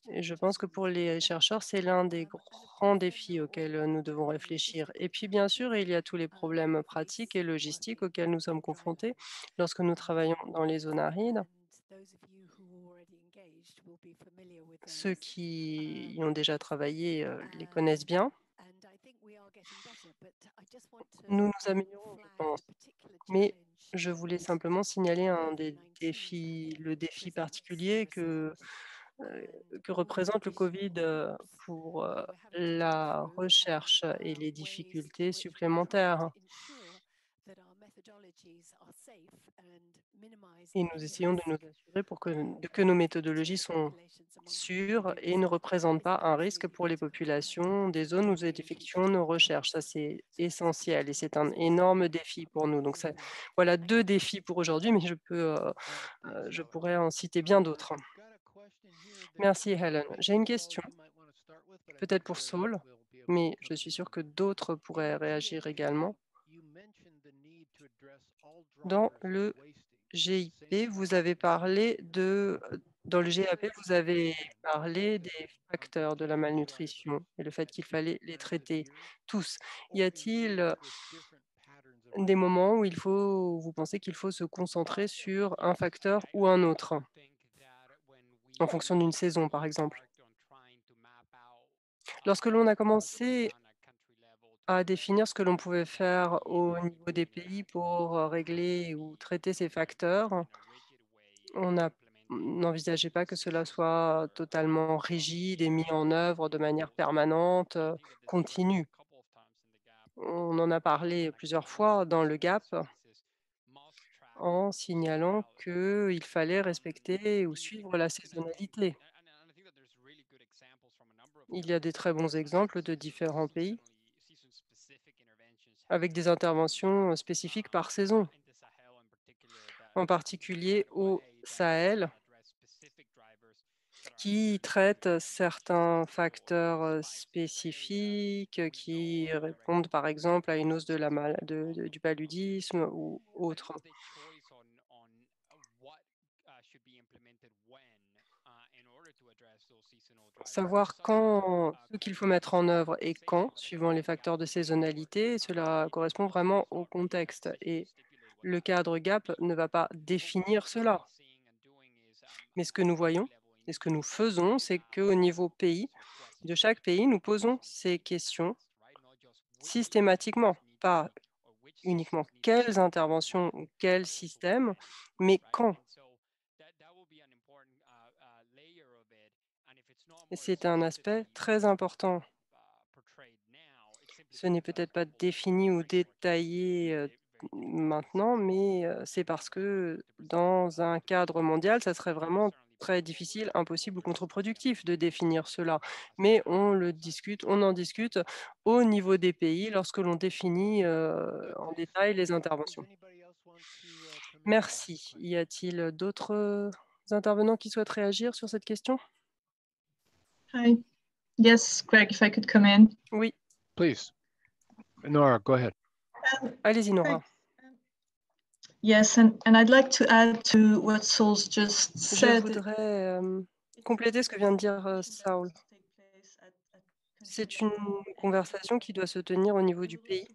Et je pense que pour les chercheurs, c'est l'un des grands défis auxquels nous devons réfléchir. Et puis, bien sûr, il y a tous les problèmes pratiques et logistiques auxquels nous sommes confrontés lorsque nous travaillons dans les zones arides. Ceux qui y ont déjà travaillé les connaissent bien. Nous nous améliorons, je pense. Mais je voulais simplement signaler le défi particulier que représente le Covid pour la recherche et les difficultés supplémentaires. Et nous essayons de nous assurer que nos méthodologies sont sûres et ne représentent pas un risque pour les populations des zones où nous effectuons nos recherches. Ça, c'est essentiel et c'est un énorme défi pour nous. Donc, voilà 2 défis pour aujourd'hui, mais je pourrais en citer bien d'autres. Merci, Helen. J'ai une question, peut-être pour Saul, mais je suis sûre que d'autres pourraient réagir également. Dans le GIP, vous avez parlé dans le GAP, vous avez parlé des facteurs de la malnutrition et le fait qu'il fallait les traiter tous. Y a-t-il des moments où vous pensez qu'il faut se concentrer sur un facteur ou un autre, en fonction d'une saison, par exemple? Lorsque l'on a commencé à définir ce que l'on pouvait faire au niveau des pays pour régler ou traiter ces facteurs, n'envisageait pas que cela soit totalement rigide et mis en œuvre de manière permanente, continue. On en a parlé plusieurs fois dans le GAP en signalant qu'il fallait respecter ou suivre la saisonnalité. Il y a des très bons exemples de différents pays avec des interventions spécifiques par saison, en particulier au Sahel, qui traitent certains facteurs spécifiques qui répondent par exemple à une hausse de la du paludisme ou autre. Savoir ce qu'il faut mettre en œuvre et quand, suivant les facteurs de saisonnalité, cela correspond vraiment au contexte et le cadre GAP ne va pas définir cela. Mais ce que nous voyons et ce que nous faisons, c'est qu'au niveau pays, de chaque pays, nous posons ces questions systématiquement, pas uniquement quelles interventions ou quels systèmes, mais quand. Et c'est un aspect très important. Ce n'est peut-être pas défini ou détaillé maintenant, mais c'est parce que dans un cadre mondial, ça serait vraiment très difficile, impossible ou contre-productif de définir cela. Mais on en discute au niveau des pays lorsque l'on définit en détail les interventions. Merci. Y a-t-il d'autres intervenants qui souhaitent réagir sur cette question? Hi. Yes, Greg, if I could come in. Oui, Please. Nora, go ahead. allez-y Nora. Yes, and I'd like to add to what Saul's just Je said. voudrais compléter ce que vient de dire Saul. C'est une conversation qui doit se tenir au niveau du pays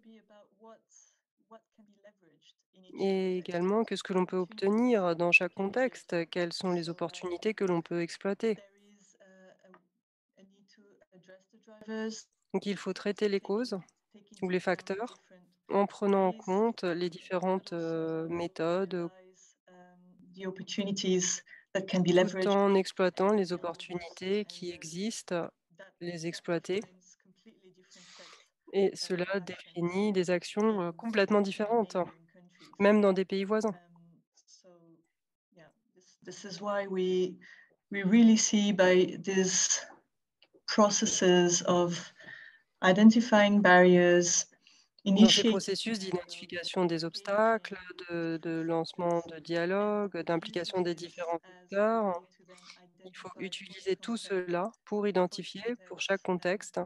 et également que ce que l'on peut obtenir dans chaque contexte, quelles sont les opportunités que l'on peut exploiter. Donc il faut traiter les causes ou les facteurs en prenant en compte les différentes méthodes tout en exploitant les opportunités qui existent, les exploiter. Et cela définit des actions complètement différentes, même dans des pays voisins. This is why we really see by these processes of identifying barriers, Dans ces processus d'identification des obstacles, de lancement de dialogue, d'implication des différents acteurs, il faut utiliser tout cela pour identifier, pour chaque contexte,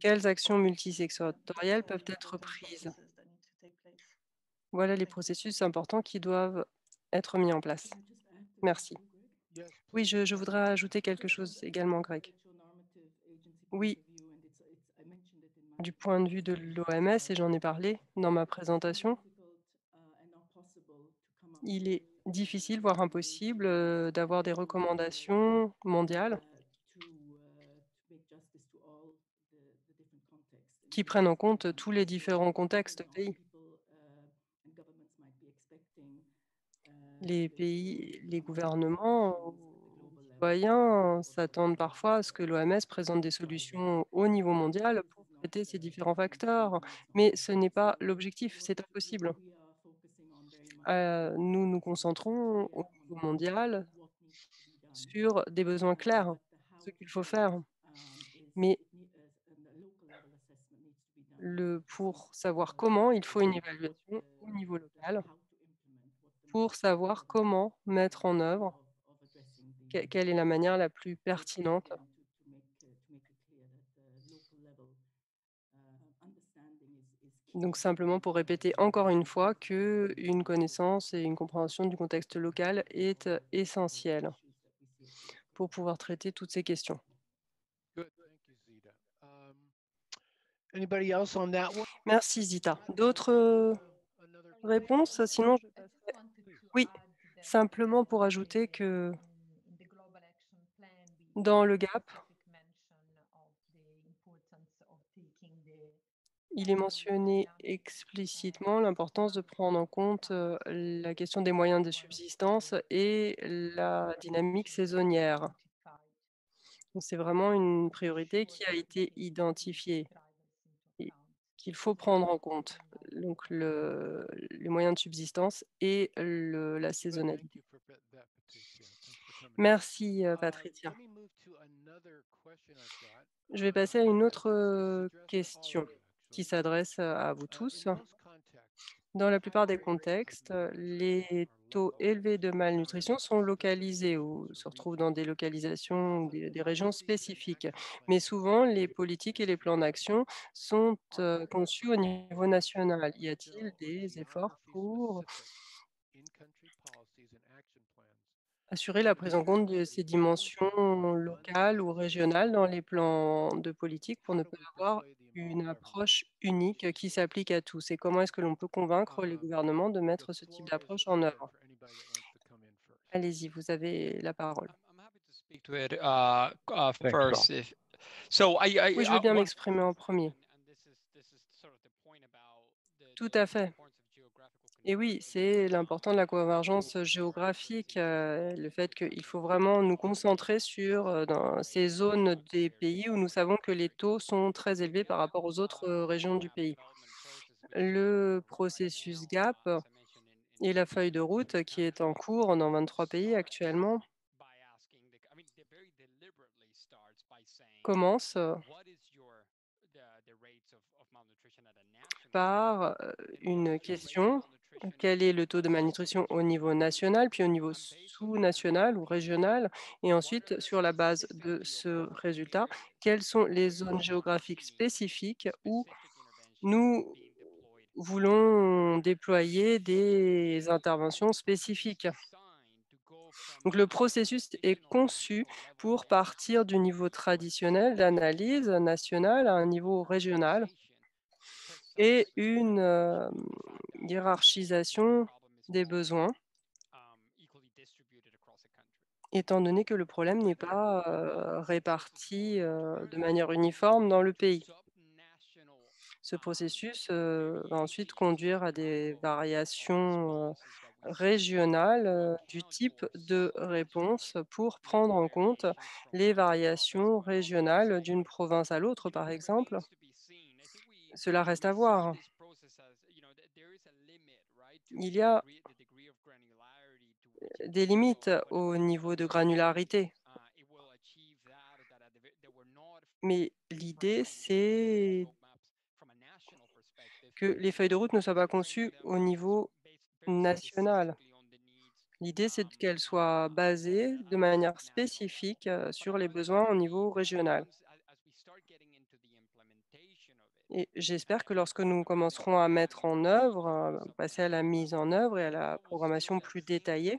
quelles actions multisectorielles peuvent être prises. Voilà les processus importants qui doivent être mis en place. Merci. Oui, je voudrais ajouter quelque chose également, Greg. Oui, du point de vue de l'OMS, et j'en ai parlé dans ma présentation, il est difficile, voire impossible, d'avoir des recommandations mondiales qui prennent en compte tous les différents contextes pays. Les pays, les gouvernements, les citoyens s'attendent parfois à ce que l'OMS présente des solutions au niveau mondial pour traiter ces différents facteurs, mais ce n'est pas l'objectif, c'est impossible. Nous nous concentrons au niveau mondial sur des besoins clairs, ce qu'il faut faire. Mais pour savoir comment, il faut une évaluation au niveau local pour savoir comment mettre en œuvre, quelle est la manière la plus pertinente. Donc simplement pour répéter encore une fois qu'une connaissance et une compréhension du contexte local est essentielle pour pouvoir traiter toutes ces questions. Good, thank you, Zita. Anybody else on that one? Merci Zita. D'autres Another réponses? Sinon, je passerai. Oui, simplement pour ajouter que dans le GAP, il est mentionné explicitement l'importance de prendre en compte la question des moyens de subsistance et la dynamique saisonnière. Donc, c'est vraiment une priorité qui a été identifiée et qu'il faut prendre en compte. Donc, les moyens de subsistance et la good, thank saisonnalité. you for that, Patricia. Thanks for coming. Merci, Patricia. Let me move to another question I've got. Je vais passer à une autre It's addressed to all question of you, qui actually. s'adresse à vous tous. In most contexts, Dans la plupart des high rates of contextes, malnutrition les are taux low élevés de in malnutrition areas sont with localisés specific ou needs se or retrouvent dans des regions. localisations ou Often, des régions policies and spécifiques. action Mais plans souvent, les politiques et les plans d'action sont are conçus au niveau national. Y a-t-il regional or des efforts geography pour specific in-country policies and action plans assurer la prise en compte de ces to ensure dimensions one locales ou size régionales fits dans all? les plans de politique pour How ne do pas we avoir persuade them all une governments approche to unique just qui do it? s'applique à tous? Et comment est-ce que l'on peut convaincre les gouvernements de mettre The ce type floor is d'approche en open œuvre? for anybody that wants to come in first. Allez-y, vous avez la parole. I'm happy to speak to it Thanks, first. Paul. Oui, je veux bien m'exprimer en premier. Tout à fait. Et oui, c'est l'important de la convergence géographique, le fait qu'il faut vraiment nous concentrer sur dans ces zones des pays où nous savons que les taux sont très élevés par rapport aux autres régions du pays. Le processus GAP et la feuille de route qui est en cours dans 23 pays actuellement commence par une question: quel est le taux de malnutrition au niveau national, puis au niveau sous-national ou régional? Et ensuite, sur la base de ce résultat, quelles sont les zones géographiques spécifiques où nous voulons déployer des interventions spécifiques? Donc, le processus est conçu pour partir du niveau traditionnel d'analyse nationale à un niveau régional et une hiérarchisation des besoins, étant donné que le problème n'est pas réparti de manière uniforme dans le pays. Ce processus va ensuite conduire à des variations régionales du type de réponse pour prendre en compte les variations régionales d'une province à l'autre, par exemple. Cela reste à voir. Il y a des limites au niveau de granularité. Mais l'idée, c'est que les feuilles de route ne soient pas conçues au niveau national. L'idée, c'est qu'elles soient basées de manière spécifique sur les besoins au niveau régional. Et j'espère que lorsque nous commencerons à mettre en œuvre, passer à la mise en œuvre et à la programmation plus détaillée,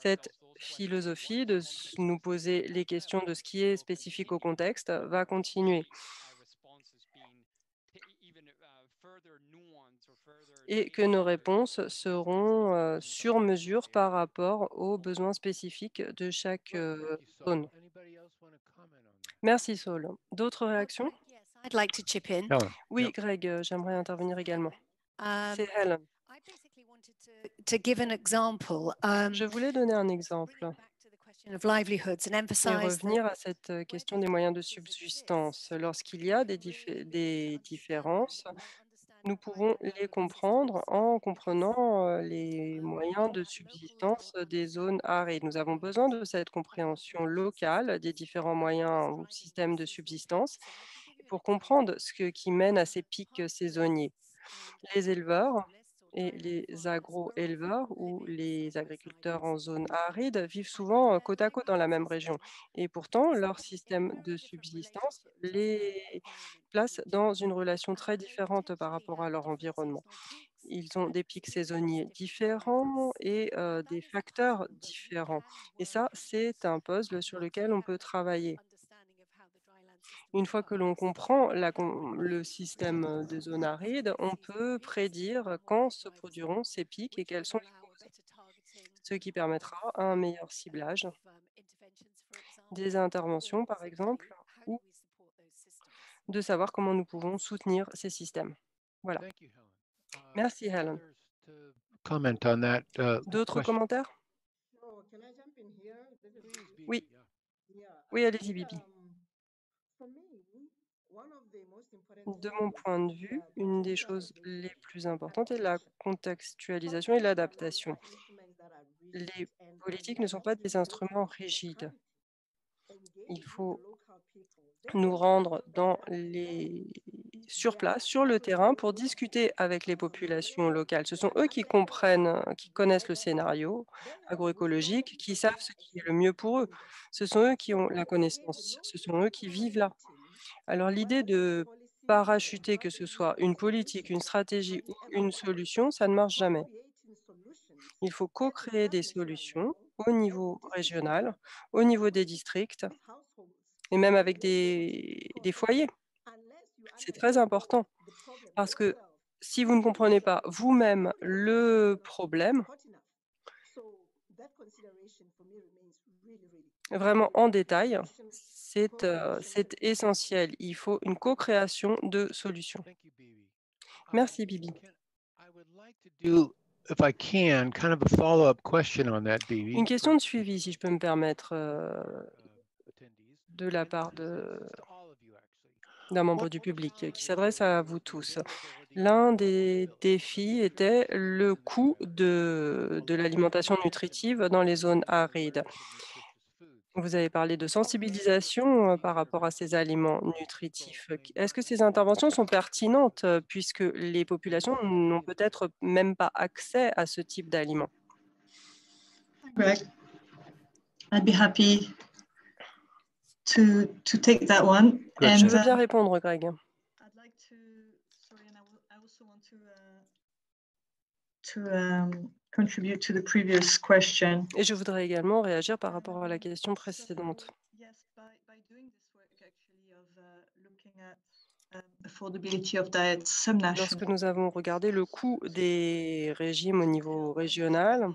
cette philosophie de nous poser les questions de ce qui est spécifique au contexte va continuer. Et que nos réponses seront sur mesure par rapport aux besoins spécifiques de chaque Good, thank you, Saul. zone. Anybody else want to comment on that? Merci Saul. D'autres réactions? Yes, I'd like to chip in. Helen. Oui, Greg, j'aimerais intervenir également. Um, C'est Helen. I basically wanted to give an example. Je voulais donner un exemple Bring it back to the question of livelihoods and et emphasize that revenir à cette question des moyens de subsistance. Lorsqu'il y a des différences, nous pouvons les comprendre en comprenant les moyens de subsistance des zones arides. Nous avons besoin de cette compréhension locale des différents moyens ou systèmes de subsistance pour comprendre ce qui mène à ces pics saisonniers. Les éleveurs Et les agro-éleveurs ou les agriculteurs en zone aride vivent souvent côte à côte dans la même région. Et pourtant, leur système de subsistance les place dans une relation très différente par rapport à leur environnement. Ils ont des pics saisonniers différents et des facteurs différents. Et ça, c'est un puzzle sur lequel on peut travailler. Une fois que l'on comprend le système des zones arides, on peut prédire quand se produiront ces pics et quelles sont les causes, ce qui permettra un meilleur ciblage des interventions, par exemple, ou de savoir comment nous pouvons soutenir ces systèmes. Voilà. Thank you, Helen. Merci, Any Helen. others to comment on that D'autres question? commentaires? So can I jump in here? This is Please, Bibi. Oui, Yeah, oui, I allez-y, think Bibi. for me, one of the most important De things mon is point de vue, the une des choses les contextualization plus and importantes est la adaptation. contextualisation et Policies are not l'adaptation. instruments that are Les rigid, and politiques we ne are sont not pas des developing instruments rigides. locality. Il Engage with the faut local people. They nous rendre dans understand sur their place, sur le terrain, pour agricultural discuter avec les populations landscape, locales. Ce sont their eux qui comprennent, understanding qui the connaissent le weather. scénario They have wisdom agroécologique, qui because they savent are ce qui est le mieux experts pour eux. in that. Ce sont eux qui So ont la again, connaissance, ce sont eux qui vivent là. parachuting Alors l'idée one of the de policies or parachuter, que ce strategy soit or une politique, une solution stratégie has ou never une worked. solution, ça ne marche jamais. Co-creating solutions Il faut at the co-créer des subnational solutions level, au at the niveau district régional, level, au niveau des districts with households, et même with avec neighborhoods, des because foyers. unless you C'est très understand important the problem parce que yourself, si vous ne comprenez pas initially, vous-même how do you know that le you're problème, hot enough? So that consideration for me remains really vraiment key. en détail, Solution c'est co-creation at the subnational essentiel. Il faut une co-création de solutions. Thank you, Bibi. Merci, Bibi. I would like to do, if I can, kind of a follow-up question on that, Bibi. Une question de suivi, si je peux me permettre, Attendees, de la and part this is to all of you, actually. d'un membre du public qui s'adresse à vous tous. L'un des défis était le coût de l'alimentation nutritive dans les zones arides. Vous avez parlé de sensibilisation par rapport à ces aliments nutritifs. Est-ce que ces interventions sont pertinentes puisque les populations n'ont peut-être même pas accès à ce type d'aliments? Greg, I'd be happy to take that one. Good. Je veux bien répondre, Greg. I'd like to, sorry, and I also want to contribute to the previous question. Et je voudrais également réagir par rapport à la question précédente. Yes, by doing this work actually of looking at affordability of diet subnational. Lorsque nous avons regardé le coût des régimes au niveau régional,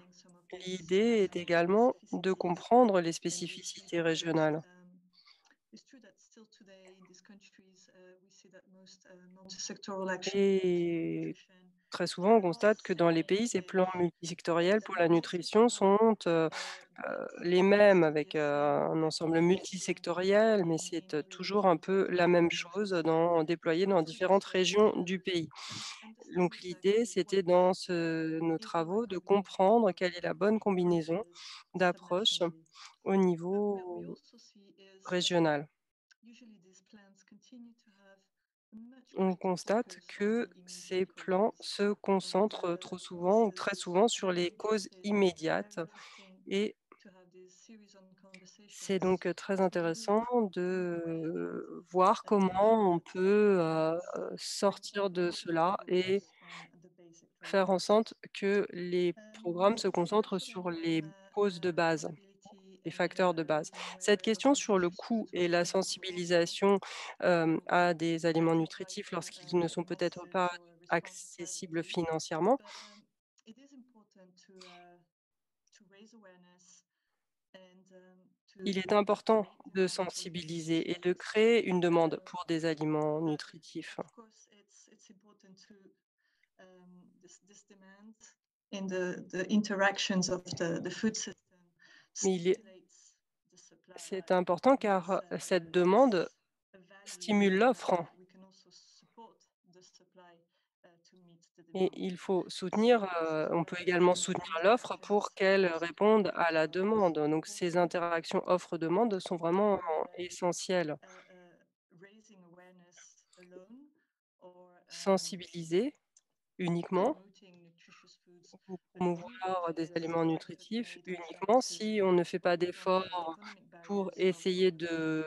l'idée est également de comprendre les spécificités régionales. Et très souvent, on constate que dans les pays, ces plans multisectoriels pour la nutrition sont les mêmes, avec un ensemble multisectoriel, mais c'est toujours un peu la même chose déployée dans différentes régions du pays. Donc l'idée, c'était dans nos travaux de comprendre quelle est la bonne combinaison d'approches au niveau régional. On constate que ces plans se concentrent trop souvent ou très souvent sur les causes immédiates et c'est donc très intéressant de voir comment on peut sortir de cela et faire en sorte que les programmes se concentrent sur les causes de base, les facteurs de base. Cette question sur le coût et la sensibilisation à des aliments nutritifs lorsqu'ils ne sont peut-être pas accessibles financièrement, il est important de sensibiliser et de créer une demande pour des aliments nutritifs. Mais c'est important car cette demande stimule l'offre. Et il faut soutenir, on peut également soutenir l'offre pour qu'elle réponde à la demande. Donc ces interactions offre-demande sont vraiment essentielles. Sensibiliser uniquement ou promouvoir des aliments nutritifs uniquement si on ne fait pas d'efforts pour essayer de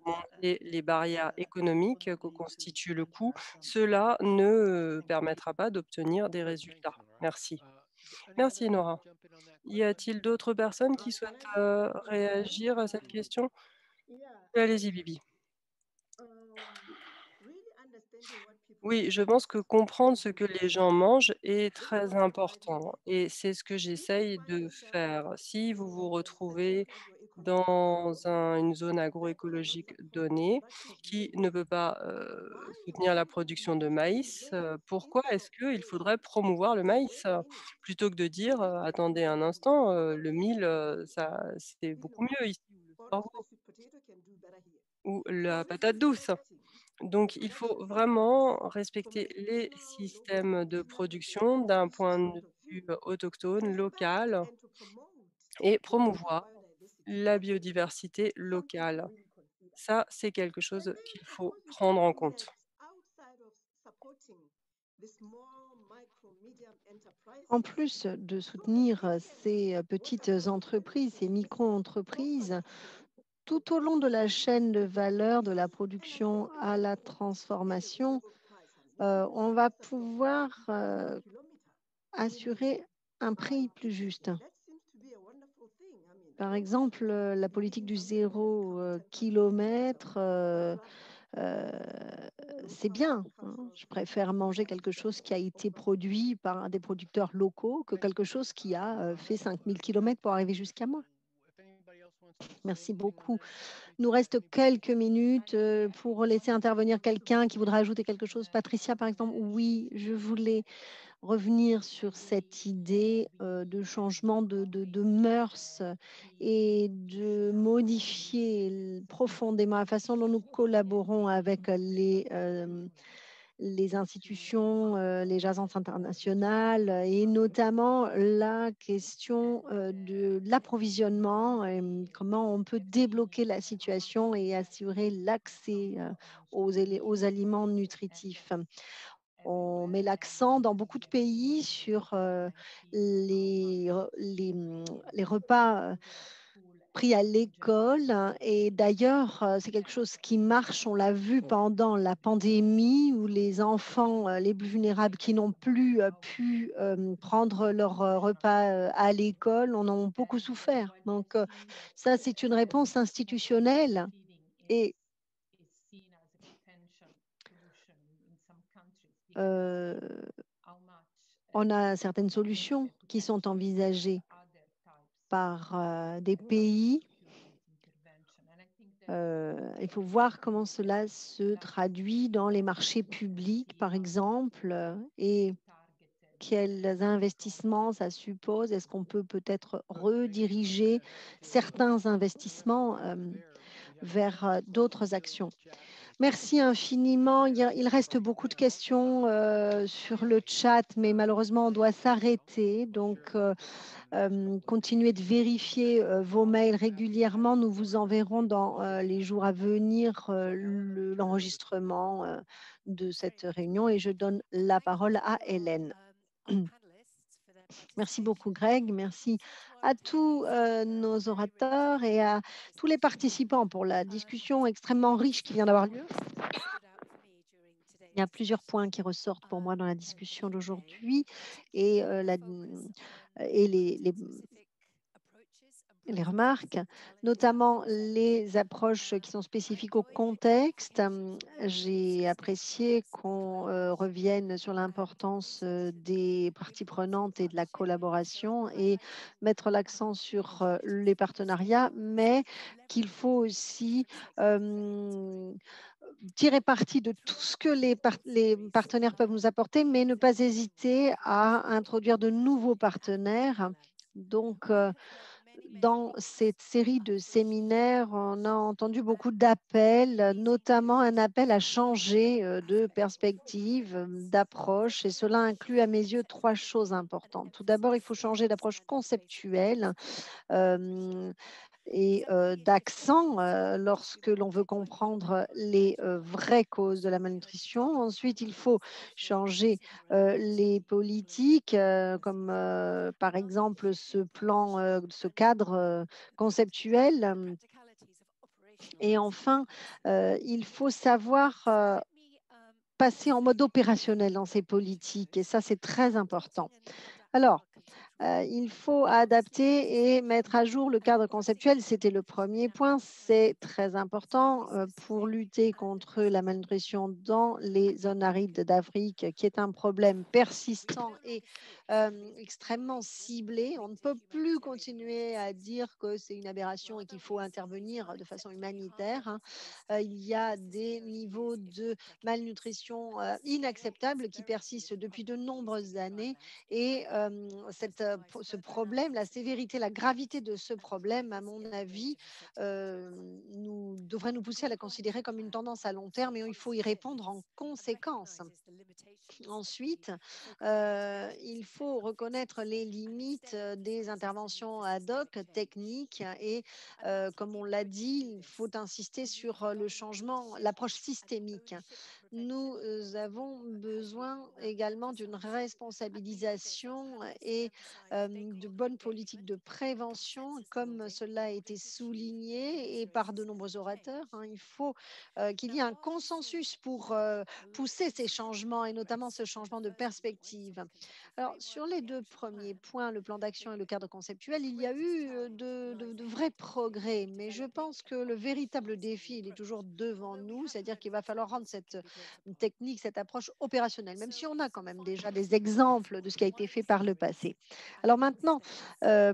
monter les barrières économiques que constitue le coût, cela ne permettra pas d'obtenir des résultats. Merci. Merci Nora. Y a-t-il d'autres personnes qui souhaitent réagir à cette question? Allez-y, Bibi. Oui, je pense que comprendre ce que les gens mangent est très important et c'est ce que j'essaye de faire. Si vous vous retrouvez dans une zone agroécologique donnée qui ne peut pas soutenir la production de maïs, pourquoi est-ce qu'il faudrait promouvoir le maïs plutôt que de dire attendez un instant, le mil, ça, c'est beaucoup mieux ici, ou le sorgho, ou la patate douce. Donc, il faut vraiment respecter les systèmes de production d'un point de vue autochtone, local, et promouvoir la biodiversité locale. Ça, c'est quelque chose qu'il faut prendre en compte. En plus de soutenir ces petites entreprises, ces micro-entreprises, tout au long de la chaîne de valeur, de la production à la transformation, on va pouvoir assurer un prix plus juste. Par exemple, la politique du 0 kilomètre, c'est bien, hein. Je préfère manger quelque chose qui a été produit par des producteurs locaux que quelque chose qui a fait 5000 kilomètres pour arriver jusqu'à moi. Merci beaucoup. Il nous reste quelques minutes pour laisser intervenir quelqu'un qui voudra ajouter quelque chose. Patricia, par exemple, oui, je voulais revenir sur cette idée de changement de mœurs et de modifier profondément la façon dont nous collaborons avec les institutions, les agences internationales et notamment la question de l'approvisionnement, et comment on peut débloquer la situation et assurer l'accès aux aliments nutritifs. On met l'accent dans beaucoup de pays sur les repas pris à l'école, hein. Et d'ailleurs, c'est quelque chose qui marche. On l'a vu pendant la pandémie où les enfants les plus vulnérables qui n'ont plus pu prendre leur repas à l'école en ont beaucoup souffert. Donc, ça, c'est une réponse institutionnelle. Et on a certaines solutions qui sont envisagées par des pays. Il faut voir comment cela se traduit dans les marchés publics, par exemple, et quels investissements ça suppose. Est-ce qu'on peut peut-être rediriger certains investissements vers d'autres actions? Merci infiniment. Il reste beaucoup de questions sur le chat, mais malheureusement, on doit s'arrêter. Donc, continuez de vérifier vos mails régulièrement. Nous vous enverrons dans les jours à venir l'enregistrement de cette réunion et je donne la parole à Hélène. Merci beaucoup, Greg. Merci à tous nos orateurs et à tous les participants pour la discussion extrêmement riche qui vient d'avoir lieu. Il y a plusieurs points qui ressortent pour moi dans la discussion d'aujourd'hui et, les remarques, notamment les approches qui sont spécifiques au contexte. J'ai apprécié qu'on revienne sur l'importance des parties prenantes et de la collaboration et mettre l'accent sur les partenariats, mais qu'il faut aussi tirer parti de tout ce que les partenaires peuvent nous apporter, mais ne pas hésiter à introduire de nouveaux partenaires. Donc, dans cette série de séminaires, on a entendu beaucoup d'appels, notamment un appel à changer de perspective, d'approche, et cela inclut à mes yeux 3 choses importantes. Tout d'abord, il faut changer d'approche conceptuelle. et d'accent lorsque l'on veut comprendre les vraies causes de la malnutrition. Ensuite, il faut changer les politiques, comme par exemple ce plan, ce cadre conceptuel. Et enfin, il faut savoir passer en mode opérationnel dans ces politiques, et ça, c'est très important. Alors, il faut adapter et mettre à jour le cadre conceptuel. C'était le premier point. C'est très important pour lutter contre la malnutrition dans les zones arides d'Afrique, qui est un problème persistant et extrêmement ciblé. On ne peut plus continuer à dire que c'est une aberration et qu'il faut intervenir de façon humanitaire, hein. Il y a des niveaux de malnutrition inacceptables qui persistent depuis de nombreuses années et ce problème, la sévérité, la gravité de ce problème, à mon avis, devrait nous pousser à la considérer comme une tendance à long terme et il faut y répondre en conséquence. Ensuite, il faut reconnaître les limites des interventions ad hoc techniques et, comme on l'a dit, il faut insister sur le changement, l'approche systémique. Nous avons besoin également d'une responsabilisation et de bonnes politiques de prévention, comme cela a été souligné et par de nombreux orateurs, hein. Il faut qu'il y ait un consensus pour pousser ces changements et notamment ce changement de perspective. Alors, sur les deux premiers points, le plan d'action et le cadre conceptuel, il y a eu de vrais progrès, mais je pense que le véritable défi, il est toujours devant nous, c'est-à-dire qu'il va falloir rendre cette technique, cette approche opérationnelle, même si on a quand même déjà des exemples de ce qui a été fait par le passé. Alors maintenant,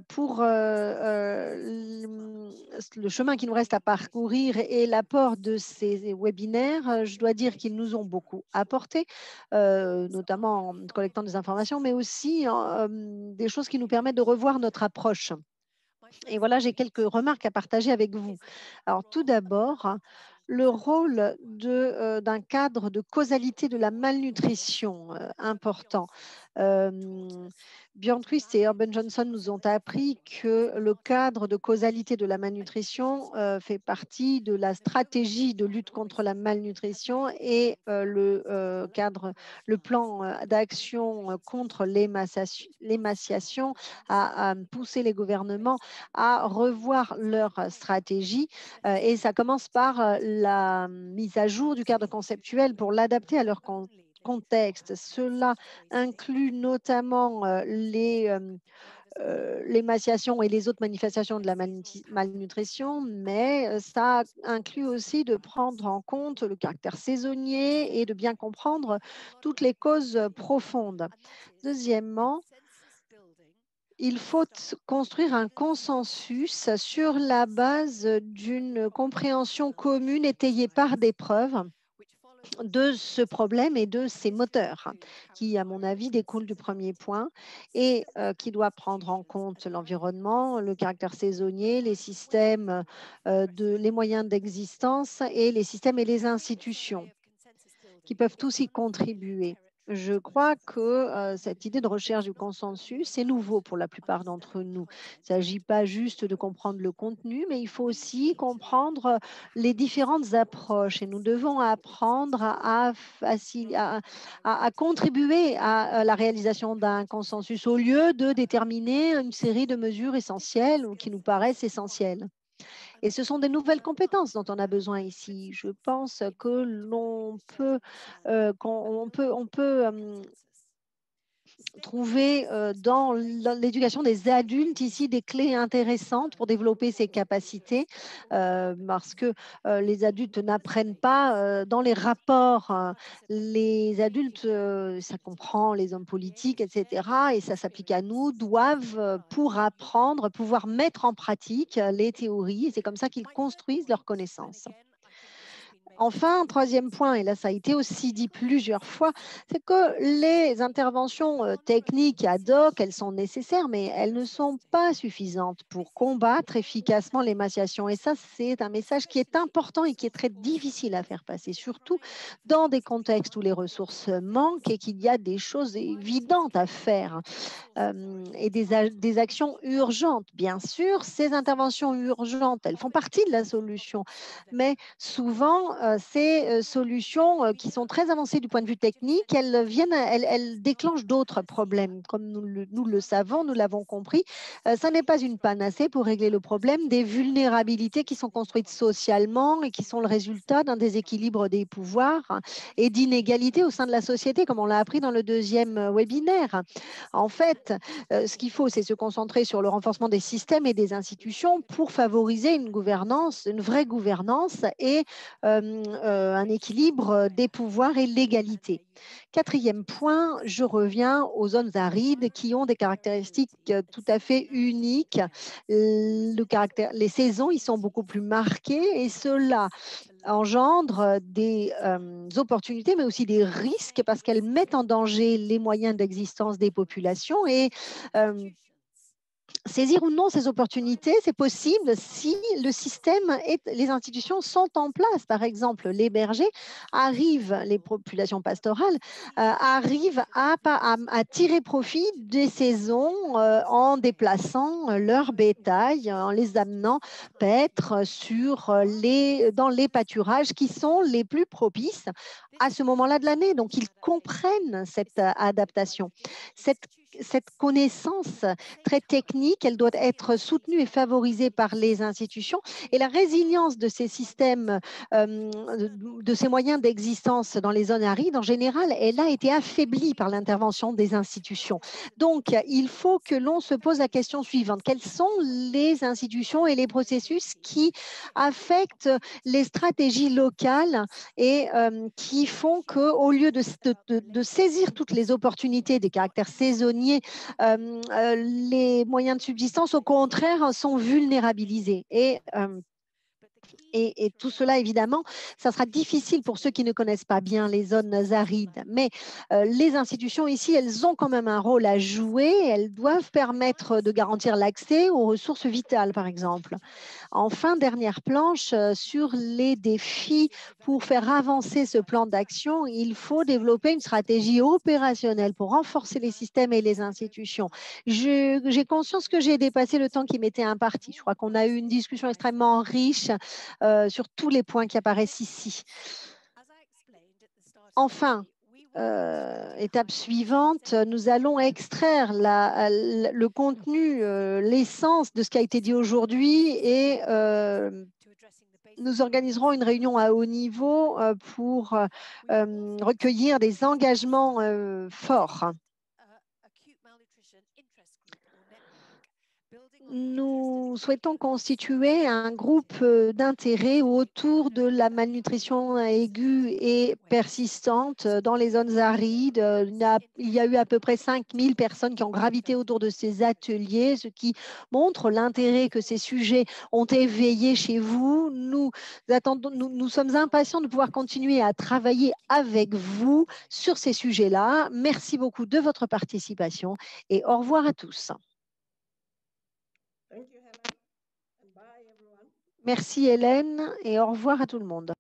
pour le chemin qui nous reste à parcourir et l'apport de ces webinaires, je dois dire qu'ils nous ont beaucoup apporté, notamment en collectant des informations, mais aussi des choses qui nous permettent de revoir notre approche. Et voilà, j'ai quelques remarques à partager avec vous. Alors, tout d'abord, le rôle d'un cadre de causalité de la malnutrition important. Björnquist et Urban Johnson nous ont appris que le cadre de causalité de la malnutrition fait partie de la stratégie de lutte contre la malnutrition et le plan d'action contre l'émaciation a poussé les gouvernements à revoir leur stratégie et ça commence par la mise à jour du cadre conceptuel pour l'adapter à leur contexte. Cela inclut notamment l'émaciation et les autres manifestations de la malnutrition, mais ça inclut aussi de prendre en compte le caractère saisonnier et de bien comprendre toutes les causes profondes. Deuxièmement, il faut construire un consensus sur la base d'une compréhension commune étayée par des preuves de ce problème et de ses moteurs, qui, à mon avis, découlent du premier point et qui doit prendre en compte l'environnement, le caractère saisonnier, les systèmes, les moyens d'existence et les systèmes et les institutions qui peuvent tous y contribuer. Je crois que cette idée de recherche du consensus est nouveau pour la plupart d'entre nous. Il ne s'agit pas juste de comprendre le contenu, mais il faut aussi comprendre les différentes approches et nous devons apprendre à contribuer à la réalisation d'un consensus au lieu de déterminer une série de mesures essentielles ou qui nous paraissent essentielles. Et ce sont des nouvelles compétences dont on a besoin ici. Je pense que l'on peut, trouver dans l'éducation des adultes ici des clés intéressantes pour développer ces capacités parce que les adultes n'apprennent pas dans les rapports. Les adultes, ça comprend les hommes politiques, etc. Et ça s'applique à nous, doivent, pour apprendre, pouvoir mettre en pratique les théories. Et c'est comme ça qu'ils construisent leurs connaissances. Enfin, troisième point, et là ça a été aussi dit plusieurs fois, c'est que les interventions techniques ad hoc, elles sont nécessaires, mais elles ne sont pas suffisantes pour combattre efficacement l'émaciation. Et ça, c'est un message qui est important et qui est très difficile à faire passer, surtout dans des contextes où les ressources manquent et qu'il y a des choses évidentes à faire et des actions urgentes. Bien sûr, ces interventions urgentes, elles font partie de la solution, mais souvent, ces solutions qui sont très avancées du point de vue technique, elles déclenchent d'autres problèmes. Comme nous le savons, nous l'avons compris, ça n'est pas une panacée pour régler le problème des vulnérabilités qui sont construites socialement et qui sont le résultat d'un déséquilibre des pouvoirs et d'inégalités au sein de la société, comme on l'a appris dans le deuxième webinaire. En fait, ce qu'il faut, c'est se concentrer sur le renforcement des systèmes et des institutions pour favoriser une gouvernance, une vraie gouvernance et un équilibre des pouvoirs et l'égalité. Quatrième point, je reviens aux zones arides qui ont des caractéristiques tout à fait uniques. Les saisons, ils sont beaucoup plus marquées et cela engendre des opportunités, mais aussi des risques parce qu'elles mettent en danger les moyens d'existence des populations et saisir ou non ces opportunités, c'est possible si le système et les institutions sont en place. Par exemple, les bergers les populations pastorales arrivent à tirer profit des saisons en déplaçant leur bétail, en les amenant paître dans les pâturages qui sont les plus propices à ce moment-là de l'année. Donc, ils comprennent cette adaptation. Cette connaissance très technique, elle doit être soutenue et favorisée par les institutions. Et la résilience de ces systèmes, de ces moyens d'existence dans les zones arides, en général, elle a été affaiblie par l'intervention des institutions. Donc, il faut que l'on se pose la question suivante. Quelles sont les institutions et les processus qui affectent les stratégies locales et qui font qu'au lieu de saisir toutes les opportunités des caractères saisonniers, les moyens de subsistance, au contraire, sont vulnérabilisés. Et tout cela, évidemment, ça sera difficile pour ceux qui ne connaissent pas bien les zones arides. Mais les institutions ici, elles ont quand même un rôle à jouer. Elles doivent permettre de garantir l'accès aux ressources vitales, par exemple. Enfin, dernière planche, sur les défis pour faire avancer ce plan d'action, il faut développer une stratégie opérationnelle pour renforcer les systèmes et les institutions. J'ai conscience que j'ai dépassé le temps qui m'était imparti. Je crois qu'on a eu une discussion extrêmement riche sur tous les points qui apparaissent ici. Enfin, étape suivante, nous allons extraire le contenu, l'essence de ce qui a été dit aujourd'hui et nous organiserons une réunion à haut niveau pour recueillir des engagements forts. Nous souhaitons constituer un groupe d'intérêt autour de la malnutrition aiguë et persistante dans les zones arides. Il y a eu à peu près 5000 personnes qui ont gravité autour de ces ateliers, ce qui montre l'intérêt que ces sujets ont éveillé chez vous. Nous sommes impatients de pouvoir continuer à travailler avec vous sur ces sujets-là. Merci beaucoup de votre participation et au revoir à tous. Merci Hélène et au revoir à tout le monde.